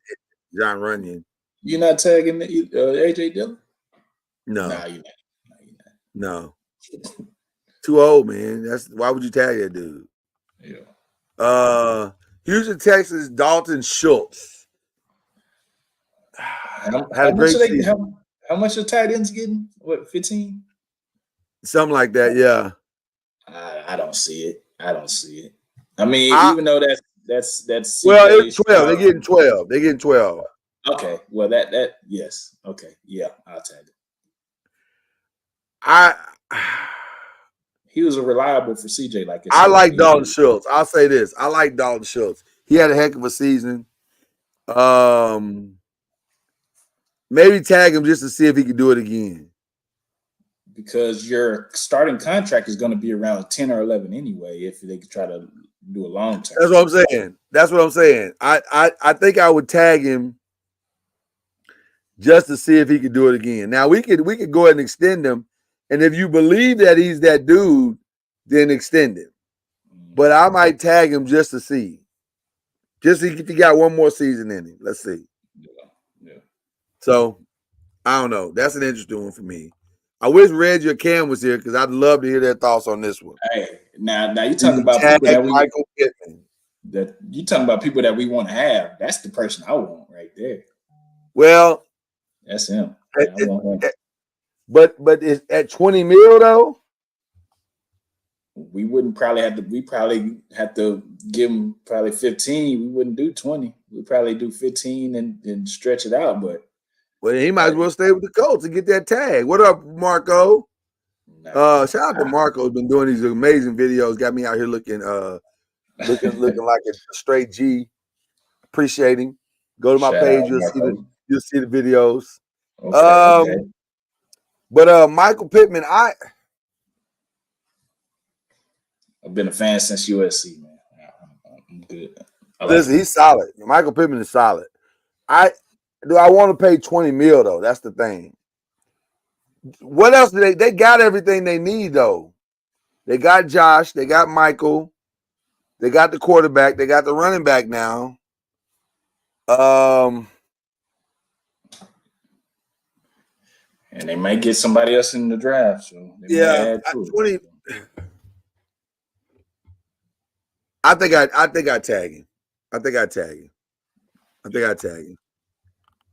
S1: John Runyon.
S2: You're not tagging AJ Dillon?
S1: No,
S2: Nah, you're not.
S1: no. Too old, man. Why would you tag that dude?
S2: Yeah.
S1: Houston, Texas, Dalton Schultz. Had a great season.
S2: How much are tight ends getting? What, 15?
S1: Something like that, yeah.
S2: I don't see it. I mean, even though that's
S1: well, it's 12. They're getting 12. They're getting 12.
S2: Okay. Well, that yes. Okay. Yeah, I'll tag it. He was a reliable for CJ.
S1: I like Dalton Schultz. I'll say this. I like Dalton Schultz. He had a heck of a season. Maybe tag him just to see if he can do it again.
S2: Because your starting contract is going to be around 10 or 11 anyway if they could try to do a long term.
S1: That's what I'm saying. I think I would tag him just to see if he could do it again. Now we could go ahead and extend him, and if you believe that he's that dude, then extend him. But I might tag him just to see, just see if he got one more season in him. Let's see.
S2: Yeah.
S1: So I don't know. That's an interesting one for me. I wish Reggie or Cam was here because I'd love to hear their thoughts on this one.
S2: Hey, now you talking about people that
S1: Michael Pittman.
S2: That you talking about people that we want to have. That's the person I want right there.
S1: Well,
S2: that's him.
S1: But it's at 20 mil though.
S2: We probably have to give him probably 15. We wouldn't do 20. We'd probably do 15 and stretch it out. But
S1: he might as well stay with the Colts and get that tag. What up, Marco? Shout out to Marco. Has been doing these amazing videos. Got me out here looking like a straight G. Appreciate him. Go to my page. You'll see the videos. Okay. But Michael Pittman,
S2: I've been a fan since USC, man. I'm good.
S1: Listen, he's solid. Michael Pittman is solid. I want to pay 20 mil though. That's the thing. What else do they got everything they need though. They got Josh, they got Michael, they got the quarterback, they got the running back now.
S2: And they might get somebody else in the draft. So
S1: 20. I think I tag him.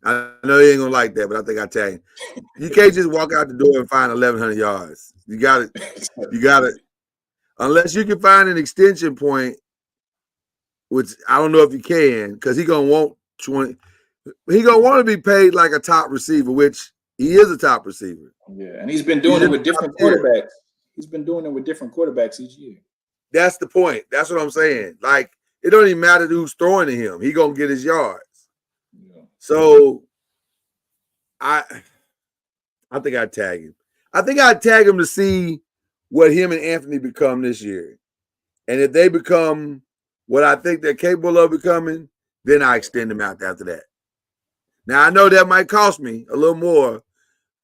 S1: I know he ain't gonna like that, but I think I tag him. You can't just walk out the door and find 1,100 yards. You got it. Unless you can find an extension point, which I don't know if you can, because he gonna want 20. He gonna want to be paid like a top receiver, which he is a top receiver.
S2: Yeah, and he's been doing it with different quarterbacks. He's been doing it with different quarterbacks each year.
S1: That's the point. That's what I'm saying. Like, it don't even matter who's throwing to him. He gonna get his yards. Yeah. So I think I'd tag him. I think I'd tag him to see what him and Anthony become this year. And if they become what I think they're capable of becoming, then I extend them out after that. Now I know that might cost me a little more,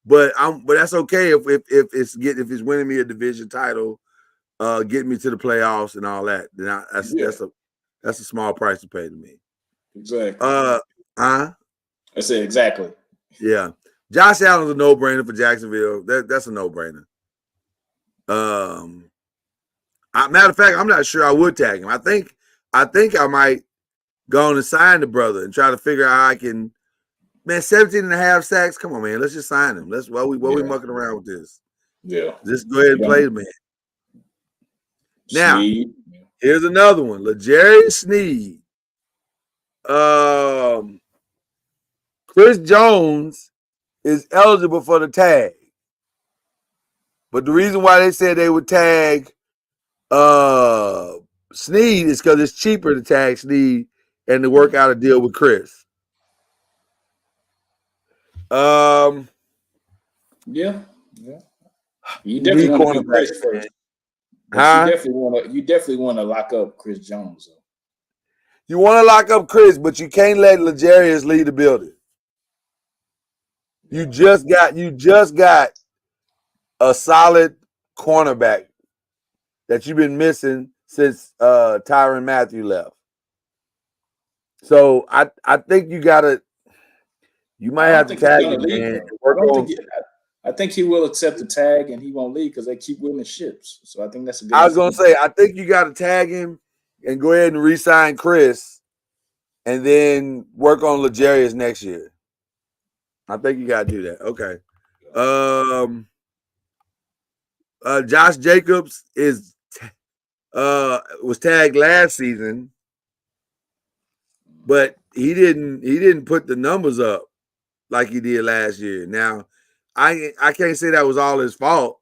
S1: but that's okay if it's winning me a division title, getting me to the playoffs and all that. Then that's a small price to pay to me.
S2: Exactly.
S1: I
S2: said exactly.
S1: Yeah. Josh Allen's a no-brainer for Jacksonville. That's a no-brainer. Matter of fact, I'm not sure I would tag him. I think I might go on and sign the brother and try to figure out how I can. Man, 17.5 sacks. Come on, man. Let's just sign him. What we mucking around with this? Yeah. Just go ahead and play the man. Now, here's another one. L'Jarius Sneed. Chris Jones is eligible for the tag. But the reason why they said they would tag Sneed is because it's cheaper to tag Sneed and to work out a deal with Chris.
S2: Yeah. You definitely want to Chris first. You definitely want to lock up Chris Jones. Though.
S1: You want to lock up Chris, but you can't let L'Jarius lead the building. You just got a solid cornerback that you've been missing since Tyrann Mathieu left. So I think you might have to tag him, man.
S2: I think he will accept the tag and he won't leave because they keep winning ships. So I think that's a good.
S1: I was gonna say I think you got to tag him and go ahead and re-sign Chris, and then work on L'Jarius next year. I think you got to do that. Okay. Josh Jacobs was tagged last season, but he didn't put the numbers up like he did last year. Now, I can't say that was all his fault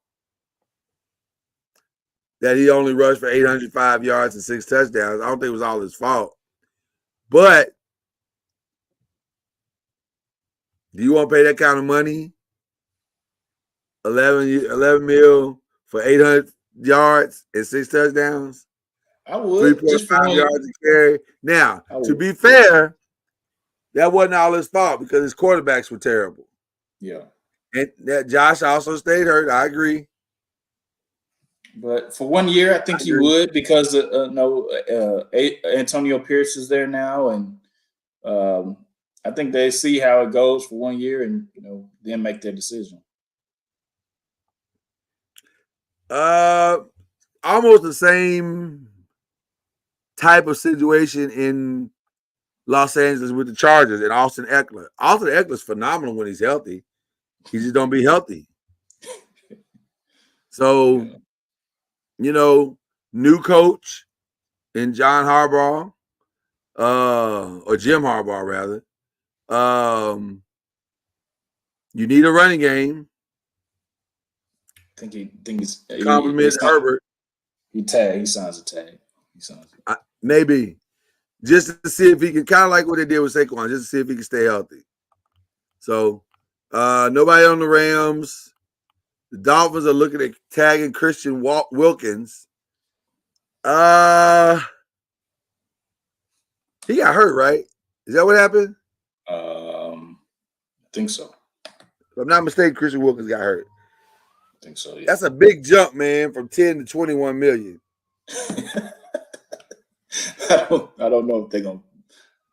S1: that he only rushed for 805 yards and 6 touchdowns. I don't think it was all his fault. But do you want to pay that kind of money? 11 mil for 800 yards and 6 touchdowns?
S2: I would.
S1: 3.5 yards a carry. Now, to be fair, that wasn't all his fault because his quarterbacks were terrible.
S2: Yeah.
S1: And that Josh also stayed hurt. I agree.
S2: But for 1 year, I think he would because Antonio Pierce is there now, and I think they see how it goes for 1 year, and then make their decision.
S1: Almost the same type of situation in Los Angeles with the Chargers and Austin Eckler. Austin Eckler's phenomenal when he's healthy. He just don't be healthy. So, new coach in John Harbaugh, or Jim Harbaugh rather. You need a running game.
S2: I think he's
S1: Compliment Herbert.
S2: He signs a tag.
S1: Maybe. Just to see if he can, kind of like what they did with Saquon, just to see if he can stay healthy. So, nobody on the Rams. The Dolphins are looking at tagging Christian Wilkins. He got hurt, right? Is that what happened?
S2: I think so.
S1: If I'm not mistaken, Christian Wilkins got hurt.
S2: I think so, yeah.
S1: That's a big jump, man, from 10 to 21 million.
S2: I don't know if they're gonna.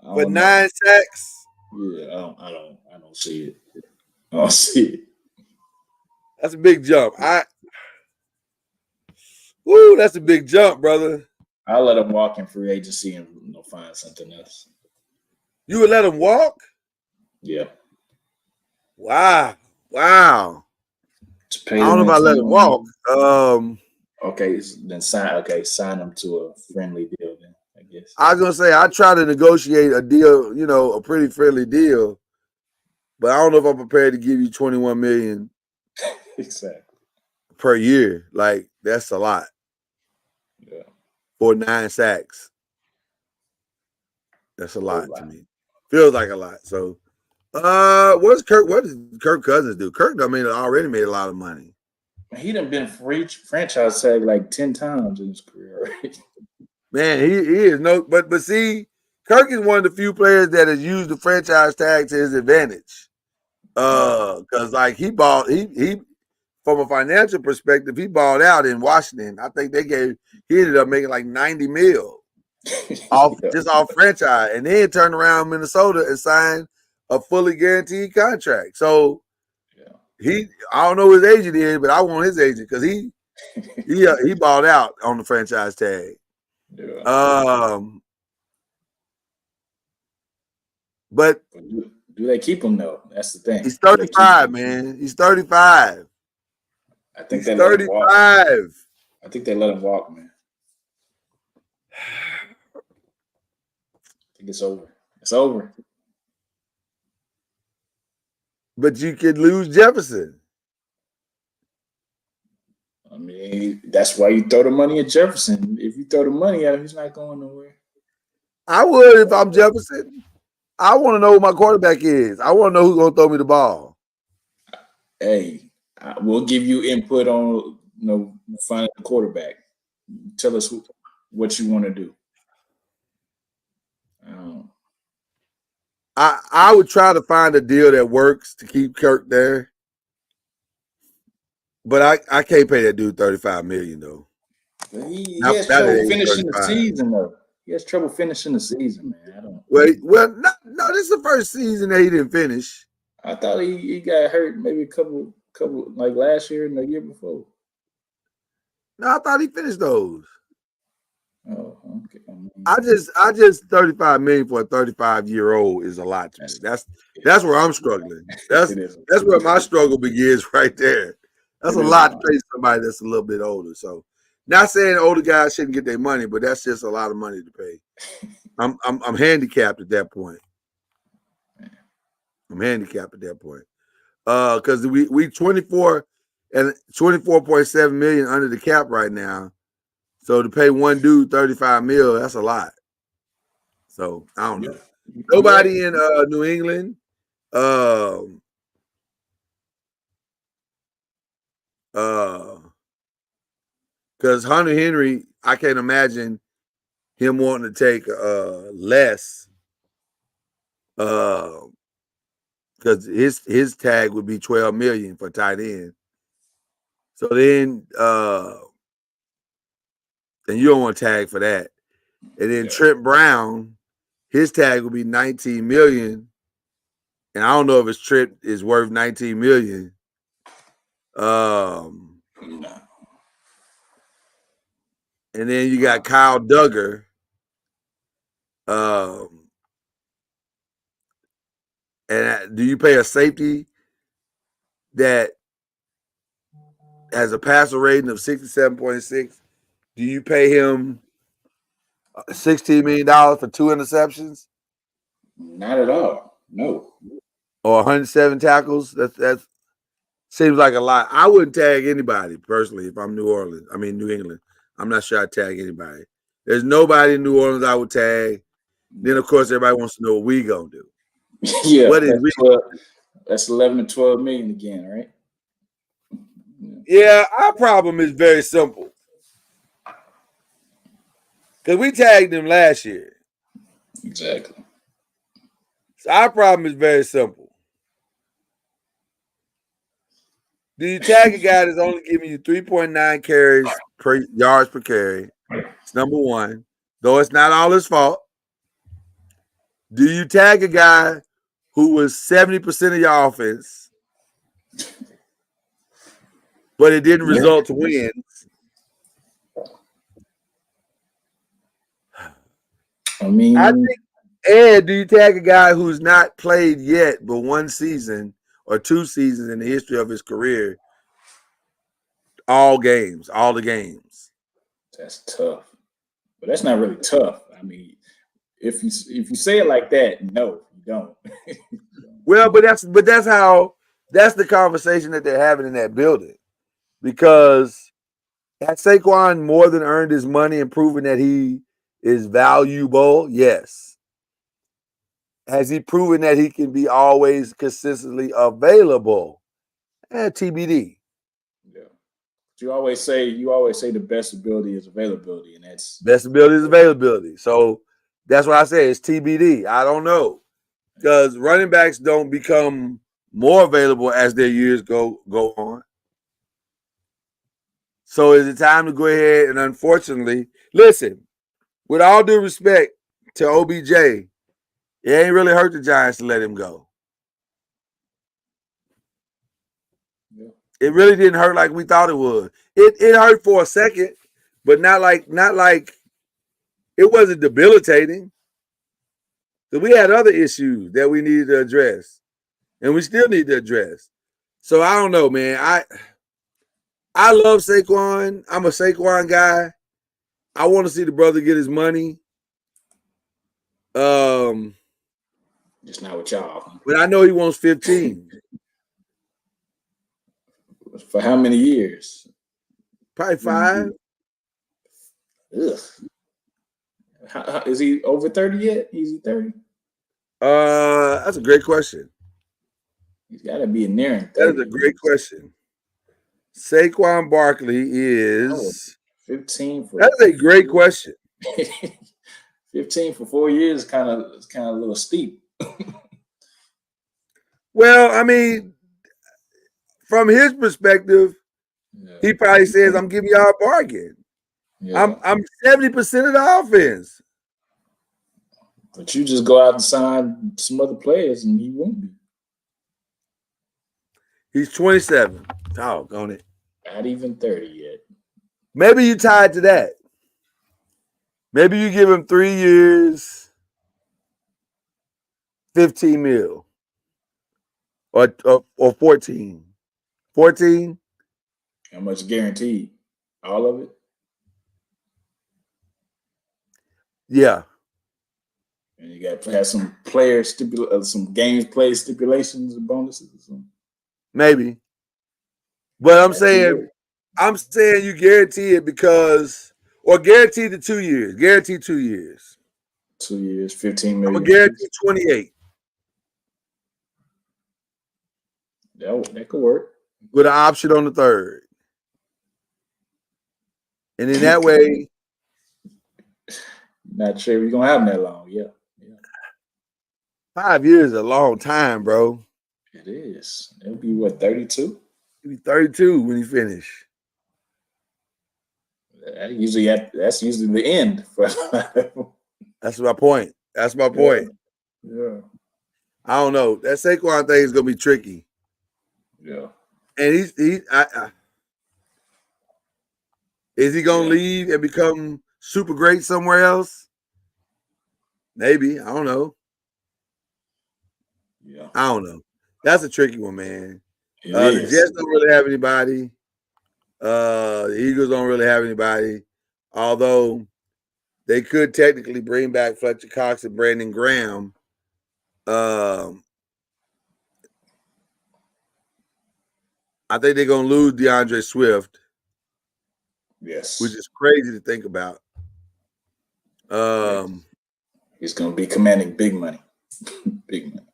S1: But 9 sacks.
S2: Yeah, I don't see it. I don't see it.
S1: That's a big jump. That's a big jump, brother.
S2: I'll let him walk in free agency and find something else.
S1: You would let him walk?
S2: Yeah.
S1: Wow. I don't know if I let him walk.
S2: Okay, then sign him to a friendly deal then, I guess.
S1: I was gonna say I try to negotiate a deal, a pretty friendly deal, but I don't know if I'm prepared to give you 21 million
S2: exactly
S1: per year. Like, that's a lot.
S2: Yeah.
S1: For 9 sacks. That's a lot to me. Feels like a lot. So what does Kirk Cousins do? Kirk already made a lot of money.
S2: He done been franchise tag like 10 times in his career. Right?
S1: Man, he is but see, Kirk is one of the few players that has used the franchise tag to his advantage. Because like he from a financial perspective, he balled out in Washington. I think he ended up making like 90 mil off franchise, and then turned around Minnesota and signed a fully guaranteed contract. So I don't know who his agent is, but I want his agent because he balled out on the franchise tag.
S2: Yeah.
S1: But
S2: do they keep him though? That's the thing.
S1: He's 35, man. He's 35.
S2: I think
S1: he's 35.
S2: I think they let him walk, man. I think it's over. It's over.
S1: But you could lose Jefferson.
S2: I mean, that's why you throw the money at Jefferson. If you throw the money at him, he's not going nowhere.
S1: I would if I'm Jefferson. I want to know who my quarterback is. I want to know who's going to throw me the ball.
S2: Hey, we'll give you input on finding a quarterback. Tell us what you want to do.
S1: I would try to find a deal that works to keep Kirk there. But I can't pay that dude $35 million though.
S2: He
S1: Not
S2: has
S1: that
S2: trouble
S1: age,
S2: finishing the
S1: 35.
S2: season though. He has trouble finishing the season, man. I don't.
S1: Well, no, this is the first season that he didn't finish.
S2: I thought he got hurt maybe a couple like last year and the year before.
S1: No, I thought he finished those.
S2: Oh, okay.
S1: I just $35 million for a 35-year-old is a lot to me. That's where I'm struggling. That's where my struggle begins right there. That's a lot to pay somebody that's a little bit older. So, not saying older guys shouldn't get their money, but that's just a lot of money to pay. I'm handicapped at that point. I'm handicapped at that point. Because we 24 and 24.7 million under the cap right now. So to pay one dude $35 million, that's a lot. So I don't know. Nobody in New England. Because Hunter Henry, I can't imagine him wanting to take less. Because his tag would be $12 million for tight end. So then and you don't want to tag for that. And then Trent Brown, his tag will be $19 million. And I don't know if his Trent is worth $19 million. And then you got Kyle Duggar. And do you pay a safety that has a passer rating of 67.6? Do you pay him $16 million for 2 interceptions?
S2: Not at all. No.
S1: Or 107 tackles? That seems like a lot. I wouldn't tag anybody personally if I'm New England. I'm not sure I'd tag anybody. There's nobody in New Orleans I would tag. Then, of course, everybody wants to know what we gonna do.
S2: Yeah,
S1: what is
S2: that's 11 to 12 million again, right?
S1: Yeah, our problem is very simple. Because we tagged him last year.
S2: Exactly.
S1: So our problem is very simple. Do you tag a guy that's only giving you 3.9 carries per yards per carry? It's number one. Though it's not all his fault. Do you tag a guy who was 70% of your offense, but it didn't result to wins?
S2: I mean,
S1: and do you tag a guy who's not played yet, but one season or 2 seasons in the history of his career, all the games?
S2: That's tough, but that's not really tough. I mean, if you say it like that, no, you don't.
S1: Well, but that's the conversation that they're having in that building, because has Saquon more than earned his money and proven that he is valuable? Yes. Has he proven that he can be always consistently available? TBD.
S2: Yeah. You always say the best ability is availability, and that's
S1: best ability is availability. So that's what I say. It's TBD. I don't know, because running backs don't become more available as their years go on. So is it time to go ahead and, unfortunately, listen, with all due respect to OBJ, it ain't really hurt the Giants to let him go. Yeah. It really didn't hurt like we thought it would. It hurt for a second, but not like it wasn't debilitating. So we had other issues that we needed to address, and we still need to address. So I don't know, man. I love Saquon. I'm a Saquon guy. I want to see the brother get his money.
S2: Just not with y'all.
S1: But I know he wants 15.
S2: For how many years?
S1: Probably 5.
S2: Ugh. Is he over 30 yet? Is he 30?
S1: That's a great question.
S2: He's got to be near 30.
S1: That is a great question. Saquon Barkley is
S2: 15.
S1: That's a great question.
S2: 15 for 4 years is kind of a little steep.
S1: Well, I mean, from his perspective,
S2: Yeah.
S1: he probably says, "I'm giving y'all a bargain.
S2: Yeah.
S1: I'm 70% of the offense."
S2: But you just go out and sign some other players, and he won't be.
S1: He's 27. Doggone it.
S2: Not even 30 yet.
S1: Maybe you tied to that. Maybe you give him 3 years, 15 mil. Or 14. 14?
S2: How much guaranteed? All of it?
S1: Yeah.
S2: And you got to have some player some games play stipulations and bonuses or something.
S1: Maybe. But I'm
S2: That could
S1: saying
S2: work.
S1: you guarantee it because, or guarantee the 2 years. Guarantee 2 years.
S2: 2 years, 15
S1: I'm
S2: million.
S1: gonna guarantee 28
S2: That could work.
S1: with an option on the third. And in that way,
S2: Not sure if you're gonna have them that long. Yeah.
S1: 5 years is a long time, bro.
S2: It is. It'll be what, 32?
S1: He'll be 32 when he finish.
S2: That's usually the end for
S1: That's my point.
S2: Yeah.
S1: I don't know. That Saquon thing is gonna be tricky.
S2: Yeah.
S1: And is he gonna leave and become super great somewhere else? Maybe. I don't know.
S2: Yeah.
S1: I don't know. That's a tricky one, man.
S2: It
S1: The
S2: is.
S1: Jets don't really have anybody. The Eagles don't really have anybody. Although they could technically bring back Fletcher Cox and Brandon Graham. I think they're gonna lose DeAndre Swift,
S2: Yes.
S1: which is crazy to think about.
S2: He's gonna be commanding big money. Big money.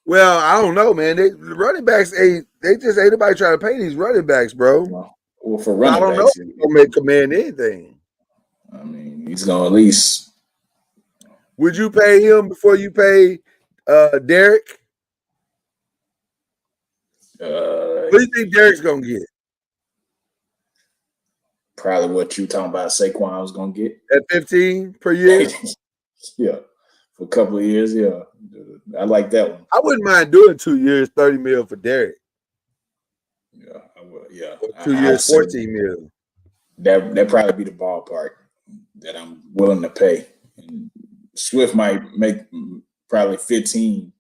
S1: Well, I don't know, man. The running backs ain't nobody trying to pay these running backs, bro.
S2: Well, for running
S1: I don't
S2: backs,
S1: know if he's gonna command anything.
S2: I mean, he's gonna at least.
S1: Would you pay him before you pay Derek? What do you think Derek's gonna get?
S2: Probably what you talking about Saquon was gonna get
S1: at 15 per year.
S2: Yeah, for a couple of years. Yeah, I like that one.
S1: I wouldn't mind doing 2 years, 30 mil for Derek.
S2: Yeah, I would. Yeah,
S1: or 2 years, 14 mil.
S2: That probably be the ballpark that I'm willing to pay. And Swift might make probably 15,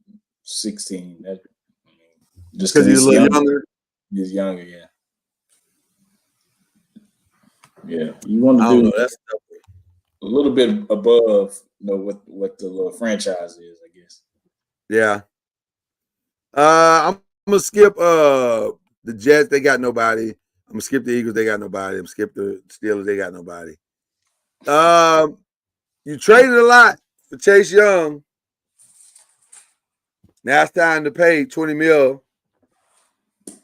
S2: 16. That, just
S1: because he's a little younger.
S2: He's younger, yeah. Yeah, you want to do
S1: that's
S2: a little bit above, what the little franchise is, I guess.
S1: Yeah. I'm gonna skip the Jets. They got nobody. I'm gonna skip the Eagles. They got nobody. I'm gonna skip the Steelers. They got nobody. You traded a lot for Chase Young. Now it's time to pay 20 mil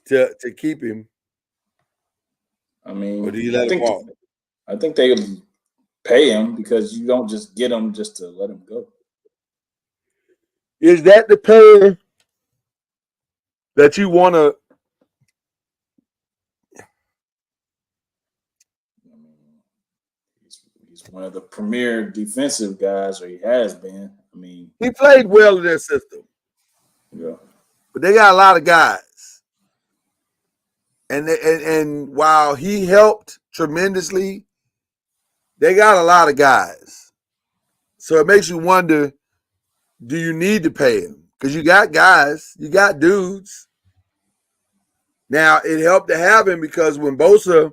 S1: to keep him.
S2: I mean,
S1: or do you let him walk?
S2: I think they pay him because you don't just get him just to let him go.
S1: Is that the player that you want to?
S2: I mean, he's one of the premier defensive guys, or he has been. I mean,
S1: he played well in their system.
S2: Yeah,
S1: but they got a lot of guys, and while he helped tremendously, they got a lot of guys. So it makes you wonder: do you need to pay him? Because you got guys, you got dudes. Now it helped to have him because when Bosa,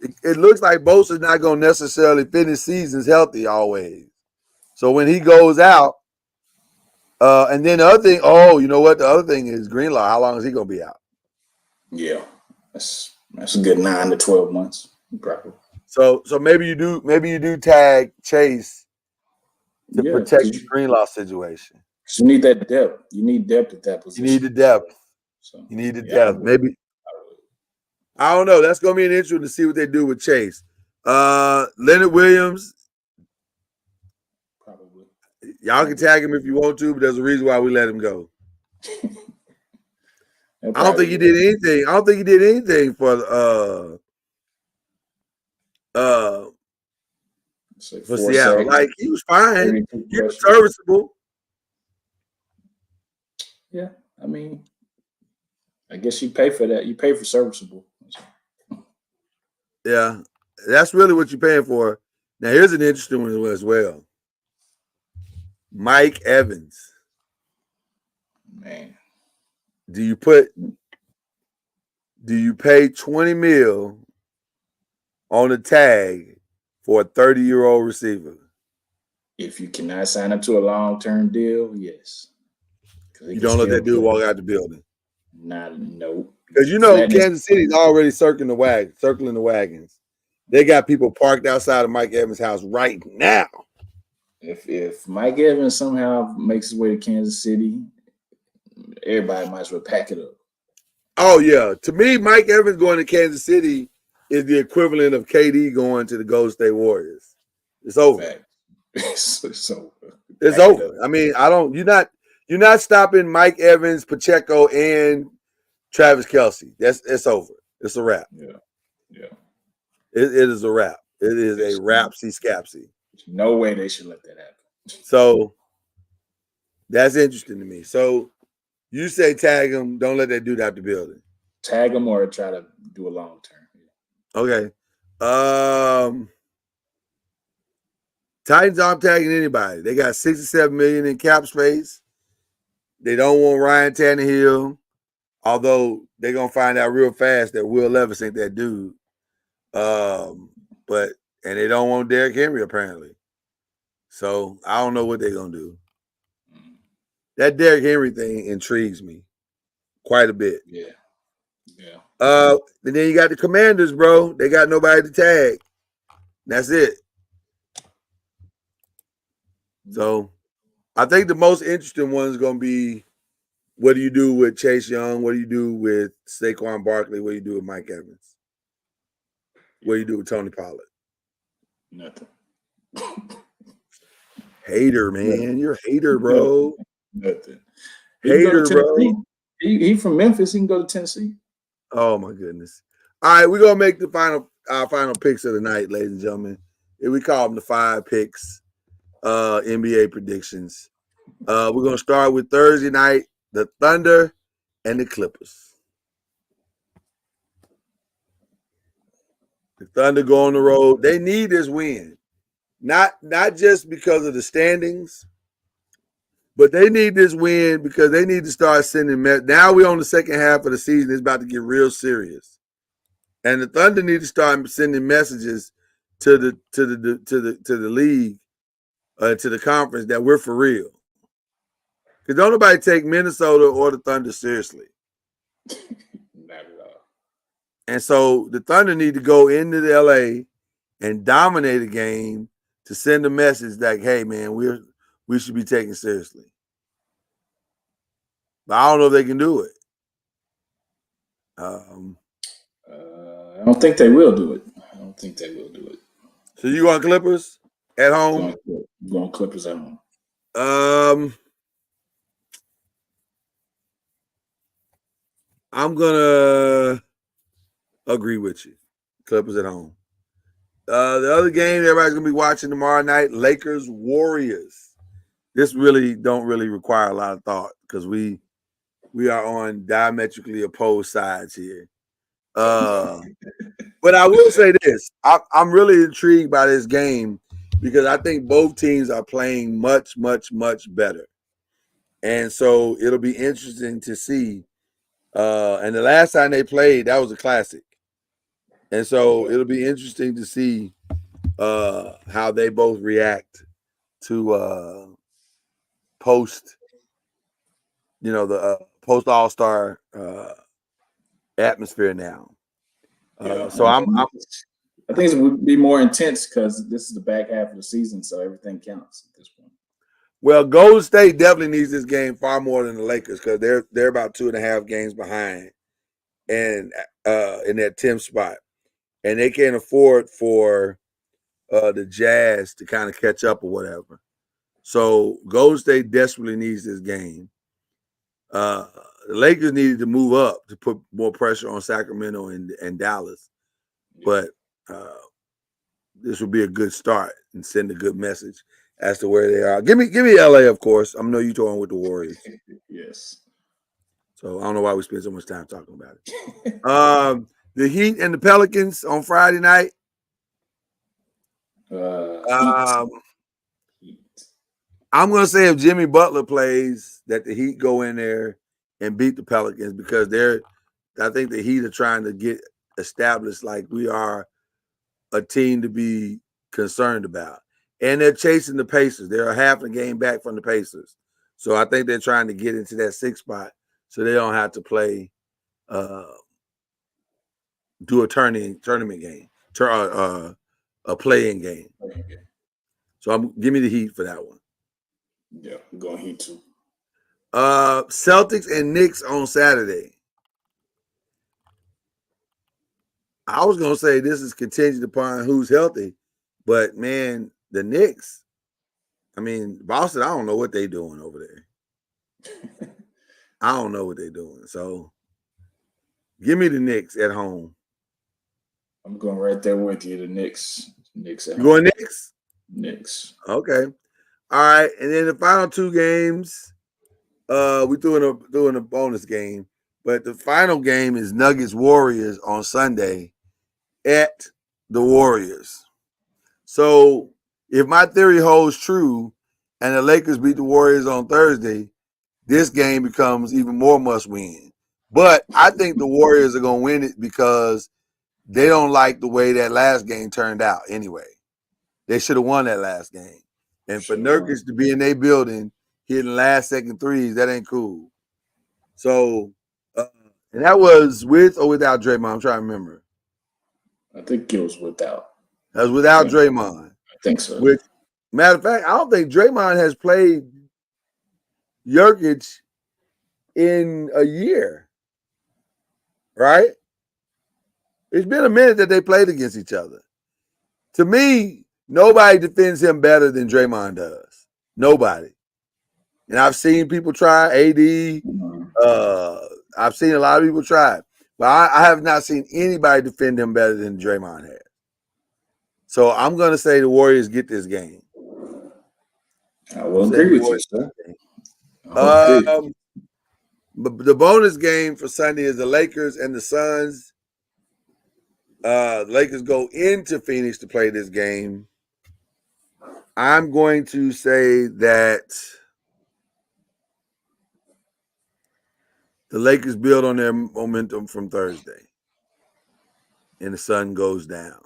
S1: it looks like Bosa's not going to necessarily finish seasons healthy always. So when he goes out. And then the other thing, you know what? The other thing is Greenlaw. How long is he going to be out?
S2: Yeah, that's a good 9 to 12 months, probably.
S1: So maybe you do tag Chase to protect the Greenlaw situation.
S2: You need that depth. You need depth at that position.
S1: You need the depth.
S2: So,
S1: you need the depth. Maybe I don't know. That's going to be an interesting to see what they do with Chase. Leonard Williams.
S2: Probably.
S1: Y'all can tag him if you want to, but there's a reason why we let him go. I don't think he did anything. I don't think he did anything for for Seattle. Like he was fine. He was serviceable.
S2: Yeah, I mean, I guess you pay for that. You pay for serviceable.
S1: Yeah, that's really what you're paying for. Now here's an interesting one as well. Mike Evans.
S2: Man,
S1: do you pay $20 million on the tag for a 30-year-old receiver?
S2: If you cannot sign up to a long-term deal, yes.
S1: You don't let that dude walk out the building.
S2: No.
S1: Because Kansas City's already circling the wagons. They got people parked outside of Mike Evans' house right now.
S2: If Mike Evans somehow makes his way to Kansas City, everybody might as well pack it up.
S1: Oh, yeah. To me, Mike Evans going to Kansas City is the equivalent of KD going to the Golden State Warriors. It's over.
S2: It's over.
S1: It's over. I mean, you're not stopping Mike Evans, Pacheco, and Travis Kelce. It's over. It's a wrap.
S2: Yeah.
S1: It is a wrap. It is a rapsy-scapsy.
S2: There's no way they should let that happen.
S1: So that's interesting to me. So you say tag him, don't let that dude out the building.
S2: Tag him or try to do a long term.
S1: Okay. Titans aren't tagging anybody. They got $67 million in cap space. They don't want Ryan Tannehill, although they're gonna find out real fast that Will Levis ain't that dude. And they don't want Derrick Henry apparently. So I don't know what they're gonna do. That Derrick Henry thing intrigues me quite a bit.
S2: Yeah.
S1: And then you got the Commanders, bro. They got nobody to tag. That's it. So I think the most interesting one is going to be what do you do with Chase Young? What do you do with Saquon Barkley? What do you do with Mike Evans? What do you do with Tony Pollard?
S2: Nothing.
S1: Hater, man. You're a hater, bro.
S2: Nothing.
S1: Hater, bro.
S2: He from Memphis. He can go to Tennessee.
S1: Oh, my goodness. All right, we're going to make our final picks of the night, ladies and gentlemen. We call them the 5 picks, NBA predictions. We're going to start with Thursday night, the Thunder and the Clippers. The Thunder go on the road. They need this win. Not just because of the standings, but they need this win because they need to start sending now we're on the second half of the season. It's about to get real serious. And the Thunder need to start sending messages to the league, to the conference that we're for real. Because don't nobody take Minnesota or the Thunder seriously.
S2: Not at all.
S1: And so the Thunder need to go into the LA and dominate a game to send a message like, hey, man, we should be taken seriously. But I don't know if they can do it.
S2: I don't think they will do it.
S1: So you going Clippers at home?
S2: Going Clippers at home.
S1: I'm gonna agree with you. Clippers at home. The other game everybody's gonna be watching tomorrow night, Lakers Warriors. This don't require a lot of thought because we are on diametrically opposed sides here. But I will say this: I'm really intrigued by this game because I think both teams are playing much, much, much better, and so it'll be interesting to see. And the last time they played, that was a classic. And so it'll be interesting to see how they both react to post, the post All-Star atmosphere now. So I
S2: think it would be more intense because this is the back half of the season, so everything counts at this point.
S1: Well, Golden State definitely needs this game far more than the Lakers because they're about 2.5 games behind, and in that 10th spot, and they can't afford for the Jazz to kind of catch up or whatever. So Golden State desperately needs this game. The the Lakers needed to move up to put more pressure on Sacramento and Dallas. But this would be a good start and send a good message as to where they are. Give me LA, of course. I know you're talking with the Warriors.
S2: Yes.
S1: So I don't know why we spend so much time talking about it. The Heat and the Pelicans on Friday night.
S2: Heat.
S1: I'm going to say if Jimmy Butler plays, that the Heat go in there and beat the Pelicans because I think the Heat are trying to get established like we are a team to be concerned about. And they're chasing the Pacers. They're a half a game back from the Pacers. So I think they're trying to get into that 6th spot so they don't have to play, do a tournament game, a play-in game. So give me the Heat for that one.
S2: Yeah, I'm going Heat too.
S1: Celtics and Knicks on Saturday. I was going to say this is contingent upon who's healthy, but man, the Knicks, I mean, Boston, I don't know what they're doing over there. I don't know what they're doing. So give me the Knicks at home.
S2: I'm going right there with you. The Knicks. Knicks at
S1: You going Knicks?
S2: Knicks.
S1: Okay. All right. And then the final 2 games, we doing a bonus game, but the final game is Nuggets Warriors on Sunday at the Warriors. So if my theory holds true and the Lakers beat the Warriors on Thursday, this game becomes even more must win. But I think the Warriors are going to win it because they don't like the way that last game turned out anyway. They should have won that last game. And for Nurkic to be in their building hitting last-second threes, that ain't cool. So, and that was with or without Draymond? I'm trying to remember.
S2: I think it was without.
S1: That was without Draymond.
S2: I think so.
S1: Which, matter of fact, I don't think Draymond has played Nurkic in a year. Right? It's been a minute that they played against each other. To me, nobody defends him better than Draymond does. Nobody. And I've seen people try AD. I've seen a lot of people try it. But I have not seen anybody defend him better than Draymond has. So I'm going to say the Warriors get this game.
S2: I will agree with you, sir.
S1: But the bonus game for Sunday is the Lakers and the Suns. The Lakers go into Phoenix to play this game. I'm going to say that the Lakers build on their momentum from Thursday, and the sun goes down.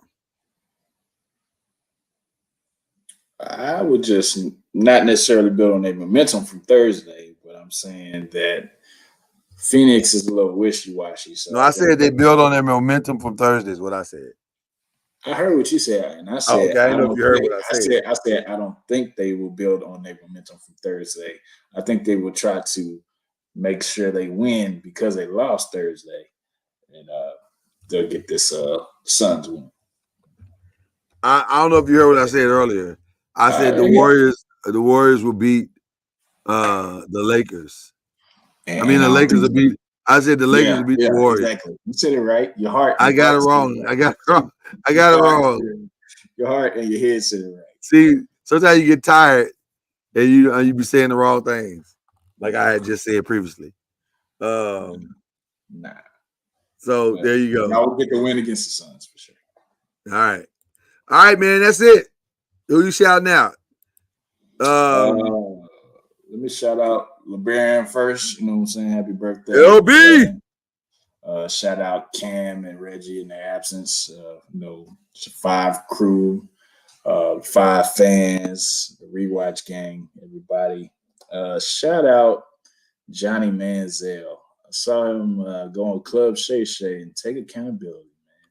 S2: I would just not necessarily build on their momentum from Thursday, but I'm saying that Phoenix is a little wishy-washy. So
S1: no, I said they build on their momentum from Thursday is what I said.
S2: I heard what you said, and I said,
S1: okay, I don't know if you heard what I said.
S2: I said I don't think they will build on their momentum from Thursday. I think they will try to make sure they win because they lost Thursday, and they'll get this Suns win.
S1: I don't know if you heard what I said earlier. I said the Warriors will beat the Lakers.
S2: And
S1: the Lakers will beat. I said the Lakers will beat the Warriors.
S2: Exactly. You said it right. Your heart.
S1: I got it wrong. I got it wrong.
S2: Your heart and your head said it right.
S1: See, sometimes you get tired and you be saying the wrong things, like I had just said previously.
S2: Nah.
S1: So there you go.
S2: I will get the win against the Suns for sure.
S1: All right, man. That's it. Who you shouting out?
S2: Let me shout out LeBaron first. You know what I'm saying? Happy birthday,
S1: LB.
S2: Shout out Cam and Reggie in their absence. It's a 5 crew, 5 fans, the Rewatch gang, everybody. Shout out Johnny Manziel. I saw him go on Club Shay Shay and take accountability, man.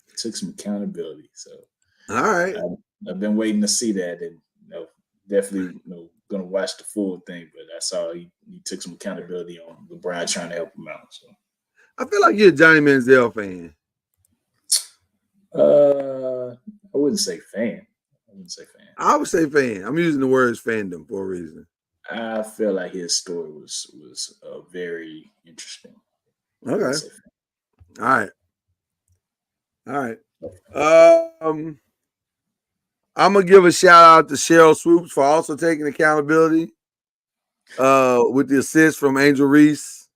S2: He took some accountability. So,
S1: all right.
S2: I've been waiting to see that, and definitely going to watch the full thing. But I saw he took some accountability on LeBron trying to help him out. So
S1: I feel like you're a Johnny Manziel fan.
S2: I wouldn't say fan.
S1: I would say fan. I'm using the words fandom for a reason.
S2: I feel like his story was very interesting.
S1: Okay. All right. I'm gonna give a shout out to Cheryl Swoops for also taking accountability with the assist from Angel Reese.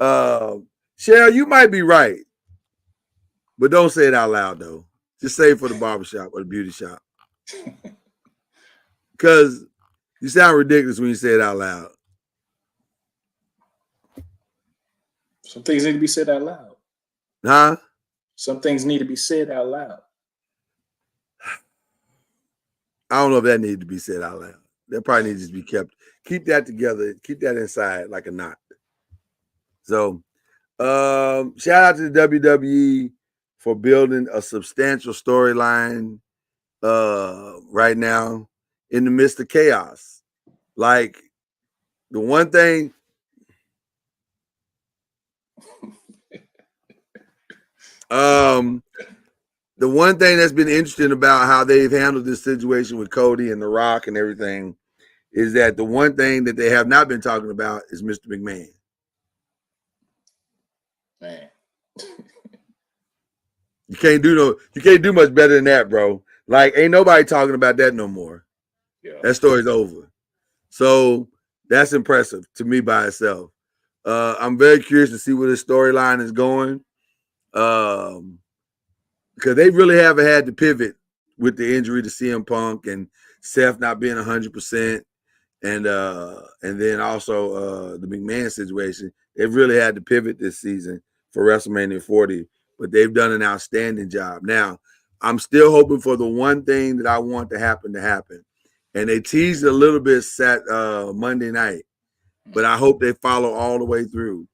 S1: Cheryl, you might be right, but don't say it out loud though. Just say it for the barbershop or the beauty shop. Because you sound ridiculous when you say it out loud.
S2: Some things need to be said out loud.
S1: Huh?
S2: Some things need to be said out loud.
S1: I don't know if that needs to be said out loud. That probably needs to be kept. Keep that together. Keep that inside like a knot. So, shout out to the WWE for building a substantial storyline right now in the midst of chaos. Like the one thing. The one thing that's been interesting about how they've handled this situation with Cody and The Rock and everything is that the one thing that they have not been talking about is Mr. McMahon.
S2: Man.
S1: You can't do much better than that, bro. Like, ain't nobody talking about that no more.
S2: Yeah.
S1: That story's over. So that's impressive to me by itself. I'm very curious to see where this storyline is going. Because they really haven't had to pivot with the injury to CM Punk and Seth not being 100%, and then also the McMahon situation. They've really had to pivot this season for WrestleMania 40, but they've done an outstanding job. Now, I'm still hoping for the one thing that I want to happen, and they teased a little bit Monday night, but I hope they follow all the way through.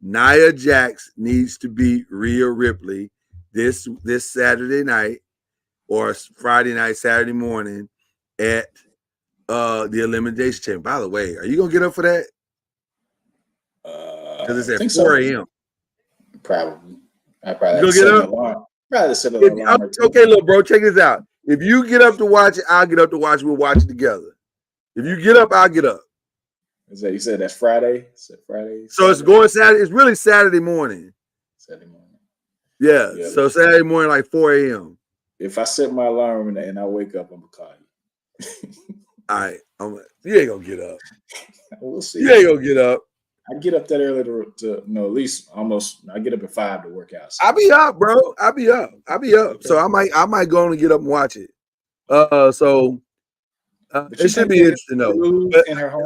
S1: Nia Jax needs to beat Rhea Ripley this Saturday night or Friday night, Saturday morning at the Elimination Chamber. By the way, are you gonna get up for that? Because it's at 4 a.m.
S2: Probably. I probably
S1: you gonna get up?
S2: Probably set an alarm.
S1: Okay, little bro, check this out. If you get up to watch it, I'll get up to watch it. We'll watch it together. If you get up, I'll get up.
S2: Is that, you said that's Friday? Friday?
S1: So it's going Saturday. It's really Saturday morning.
S2: Saturday morning.
S1: Yeah. So Saturday morning, like 4 a.m.
S2: If I set my alarm and I wake up, I'm gonna call you.
S1: All right. You ain't gonna get up.
S2: We'll see.
S1: You ain't gonna get up.
S2: I get up that early to at least almost. I get up at 5 to work out. So.
S1: I'll be up, bro. I'll be up. Okay. So I might go on and get up and watch it. It should be interesting though.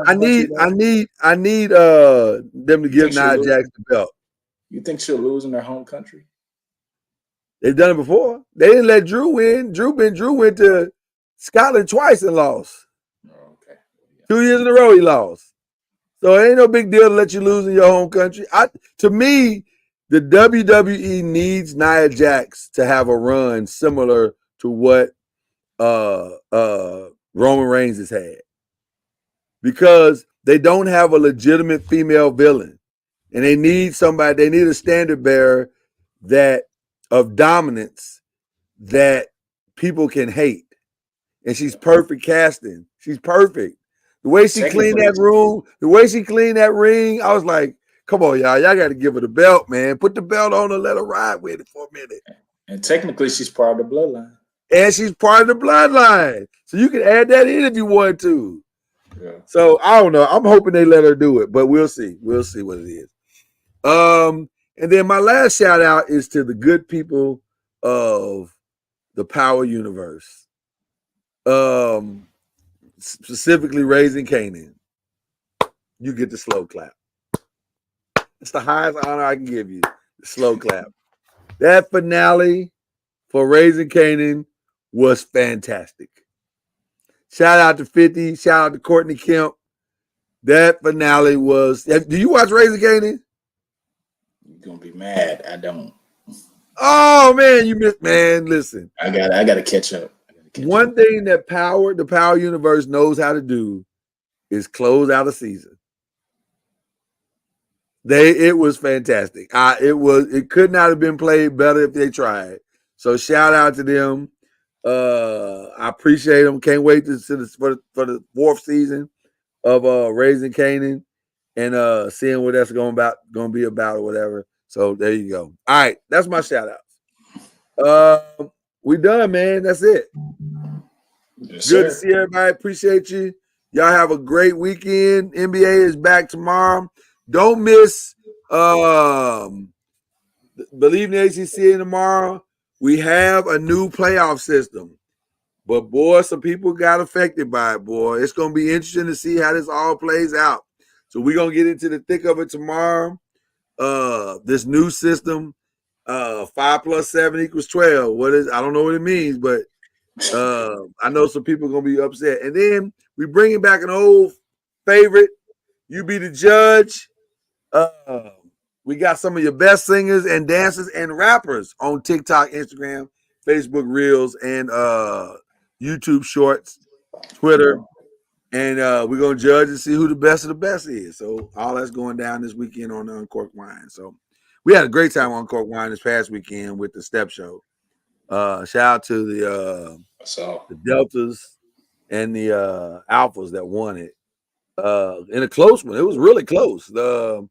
S1: I need them to give Nia Jax the belt.
S2: You think she'll lose in her home country?
S1: They've done it before. They didn't let Drew win. Drew went to Scotland twice and lost.
S2: Oh, okay. Yeah.
S1: 2 years in a row he lost. So it ain't no big deal to let you lose in your home country. To me, the WWE needs Nia Jax to have a run similar to what Roman Reigns has had. Because they don't have a legitimate female villain. And they need a standard bearer of dominance that people can hate. And she's perfect casting. She's perfect. The way she cleaned that room, the way she cleaned that ring, I was like, come on, y'all got to give her the belt, man. Put the belt on her, let her ride with it for a minute.
S2: And technically, she's part of the bloodline.
S1: And she's part of the bloodline. So you can add that in if you want to.
S2: Yeah.
S1: So I don't know. I'm hoping they let her do it, but we'll see. We'll see what it is. And then my last shout out is to the good people of the Power Universe. Specifically Raising Kanan. You get the slow clap. It's the highest honor I can give you. The slow clap. That finale for Raising Kanan was fantastic. Shout out to 50. Shout out to Courtney Kemp. That finale was. Do you watch Raising Kanan?
S2: You're gonna be mad. I don't.
S1: Oh man, you missed. Man, listen.
S2: I gotta catch up.
S1: One thing that the Power Universe knows how to do is close out a season. It was fantastic. It could not have been played better if they tried. So shout out to them. I appreciate them. Can't wait to see this for the fourth season. of Raising Canaan and seeing what that's gonna be about or whatever. So there you go. All right, that's my shout out. We done, man. That's it.
S2: Yes,
S1: Good to
S2: sir.
S1: see everybody. Appreciate you. Y'all have a great weekend. NBA is back tomorrow. Don't miss Believe in the ACC tomorrow. We have a new playoff system. But boy, some people got affected by it, boy. It's gonna be interesting to see how this all plays out. So we're gonna get into the thick of it tomorrow. This new system, 5 + 7 = 12. I don't know what it means, but I know some people are gonna be upset. And then we bringing back an old favorite. You be the judge. We got some of your best singers and dancers and rappers on TikTok, Instagram, Facebook Reels, and YouTube Shorts, Twitter. And we're gonna judge and see who the best of the best is. So all that's going down this weekend on Uncorked Wine. So we had a great time on Uncorked Wine this past weekend with the Step Show. Shout out to the Deltas and the Alphas that won it in a close one. It was really close. It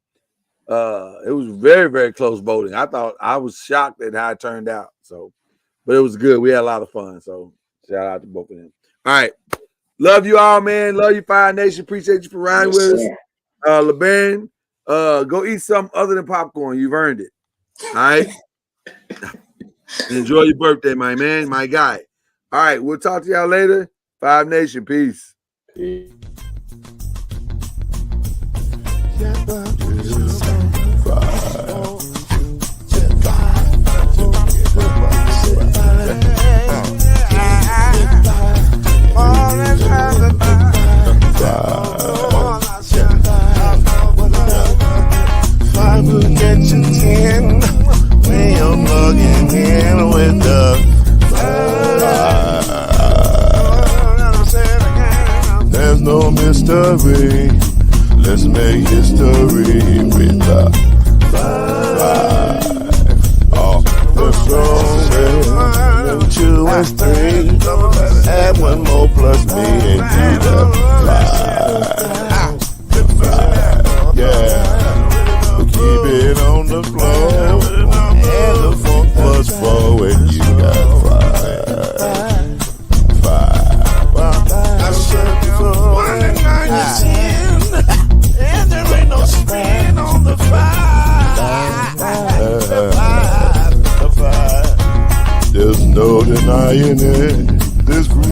S1: was very, very close voting. I was shocked at how it turned out. So, but it was good. We had a lot of fun. So shout out to both of them. All right. Love you all, man. Love you, Fire Nation. Appreciate you for riding with us. LeBaron, go eat something other than popcorn. You've earned it. All right. Enjoy your birthday, my man, my guy. All right. We'll talk to y'all later. Five Nation. Peace.
S5: Five will get you 10 when you're plugging in with the five. There's no mystery. Let's make history with the five. Oh, the strongest. 2 and 3. Add one more plus me and do the five. Yeah. Keep it on the floor, and the funk plus 4, and you got 5. I said before, 1 and 9 is 10, and there ain't no span on the 5. There's no denying it. This group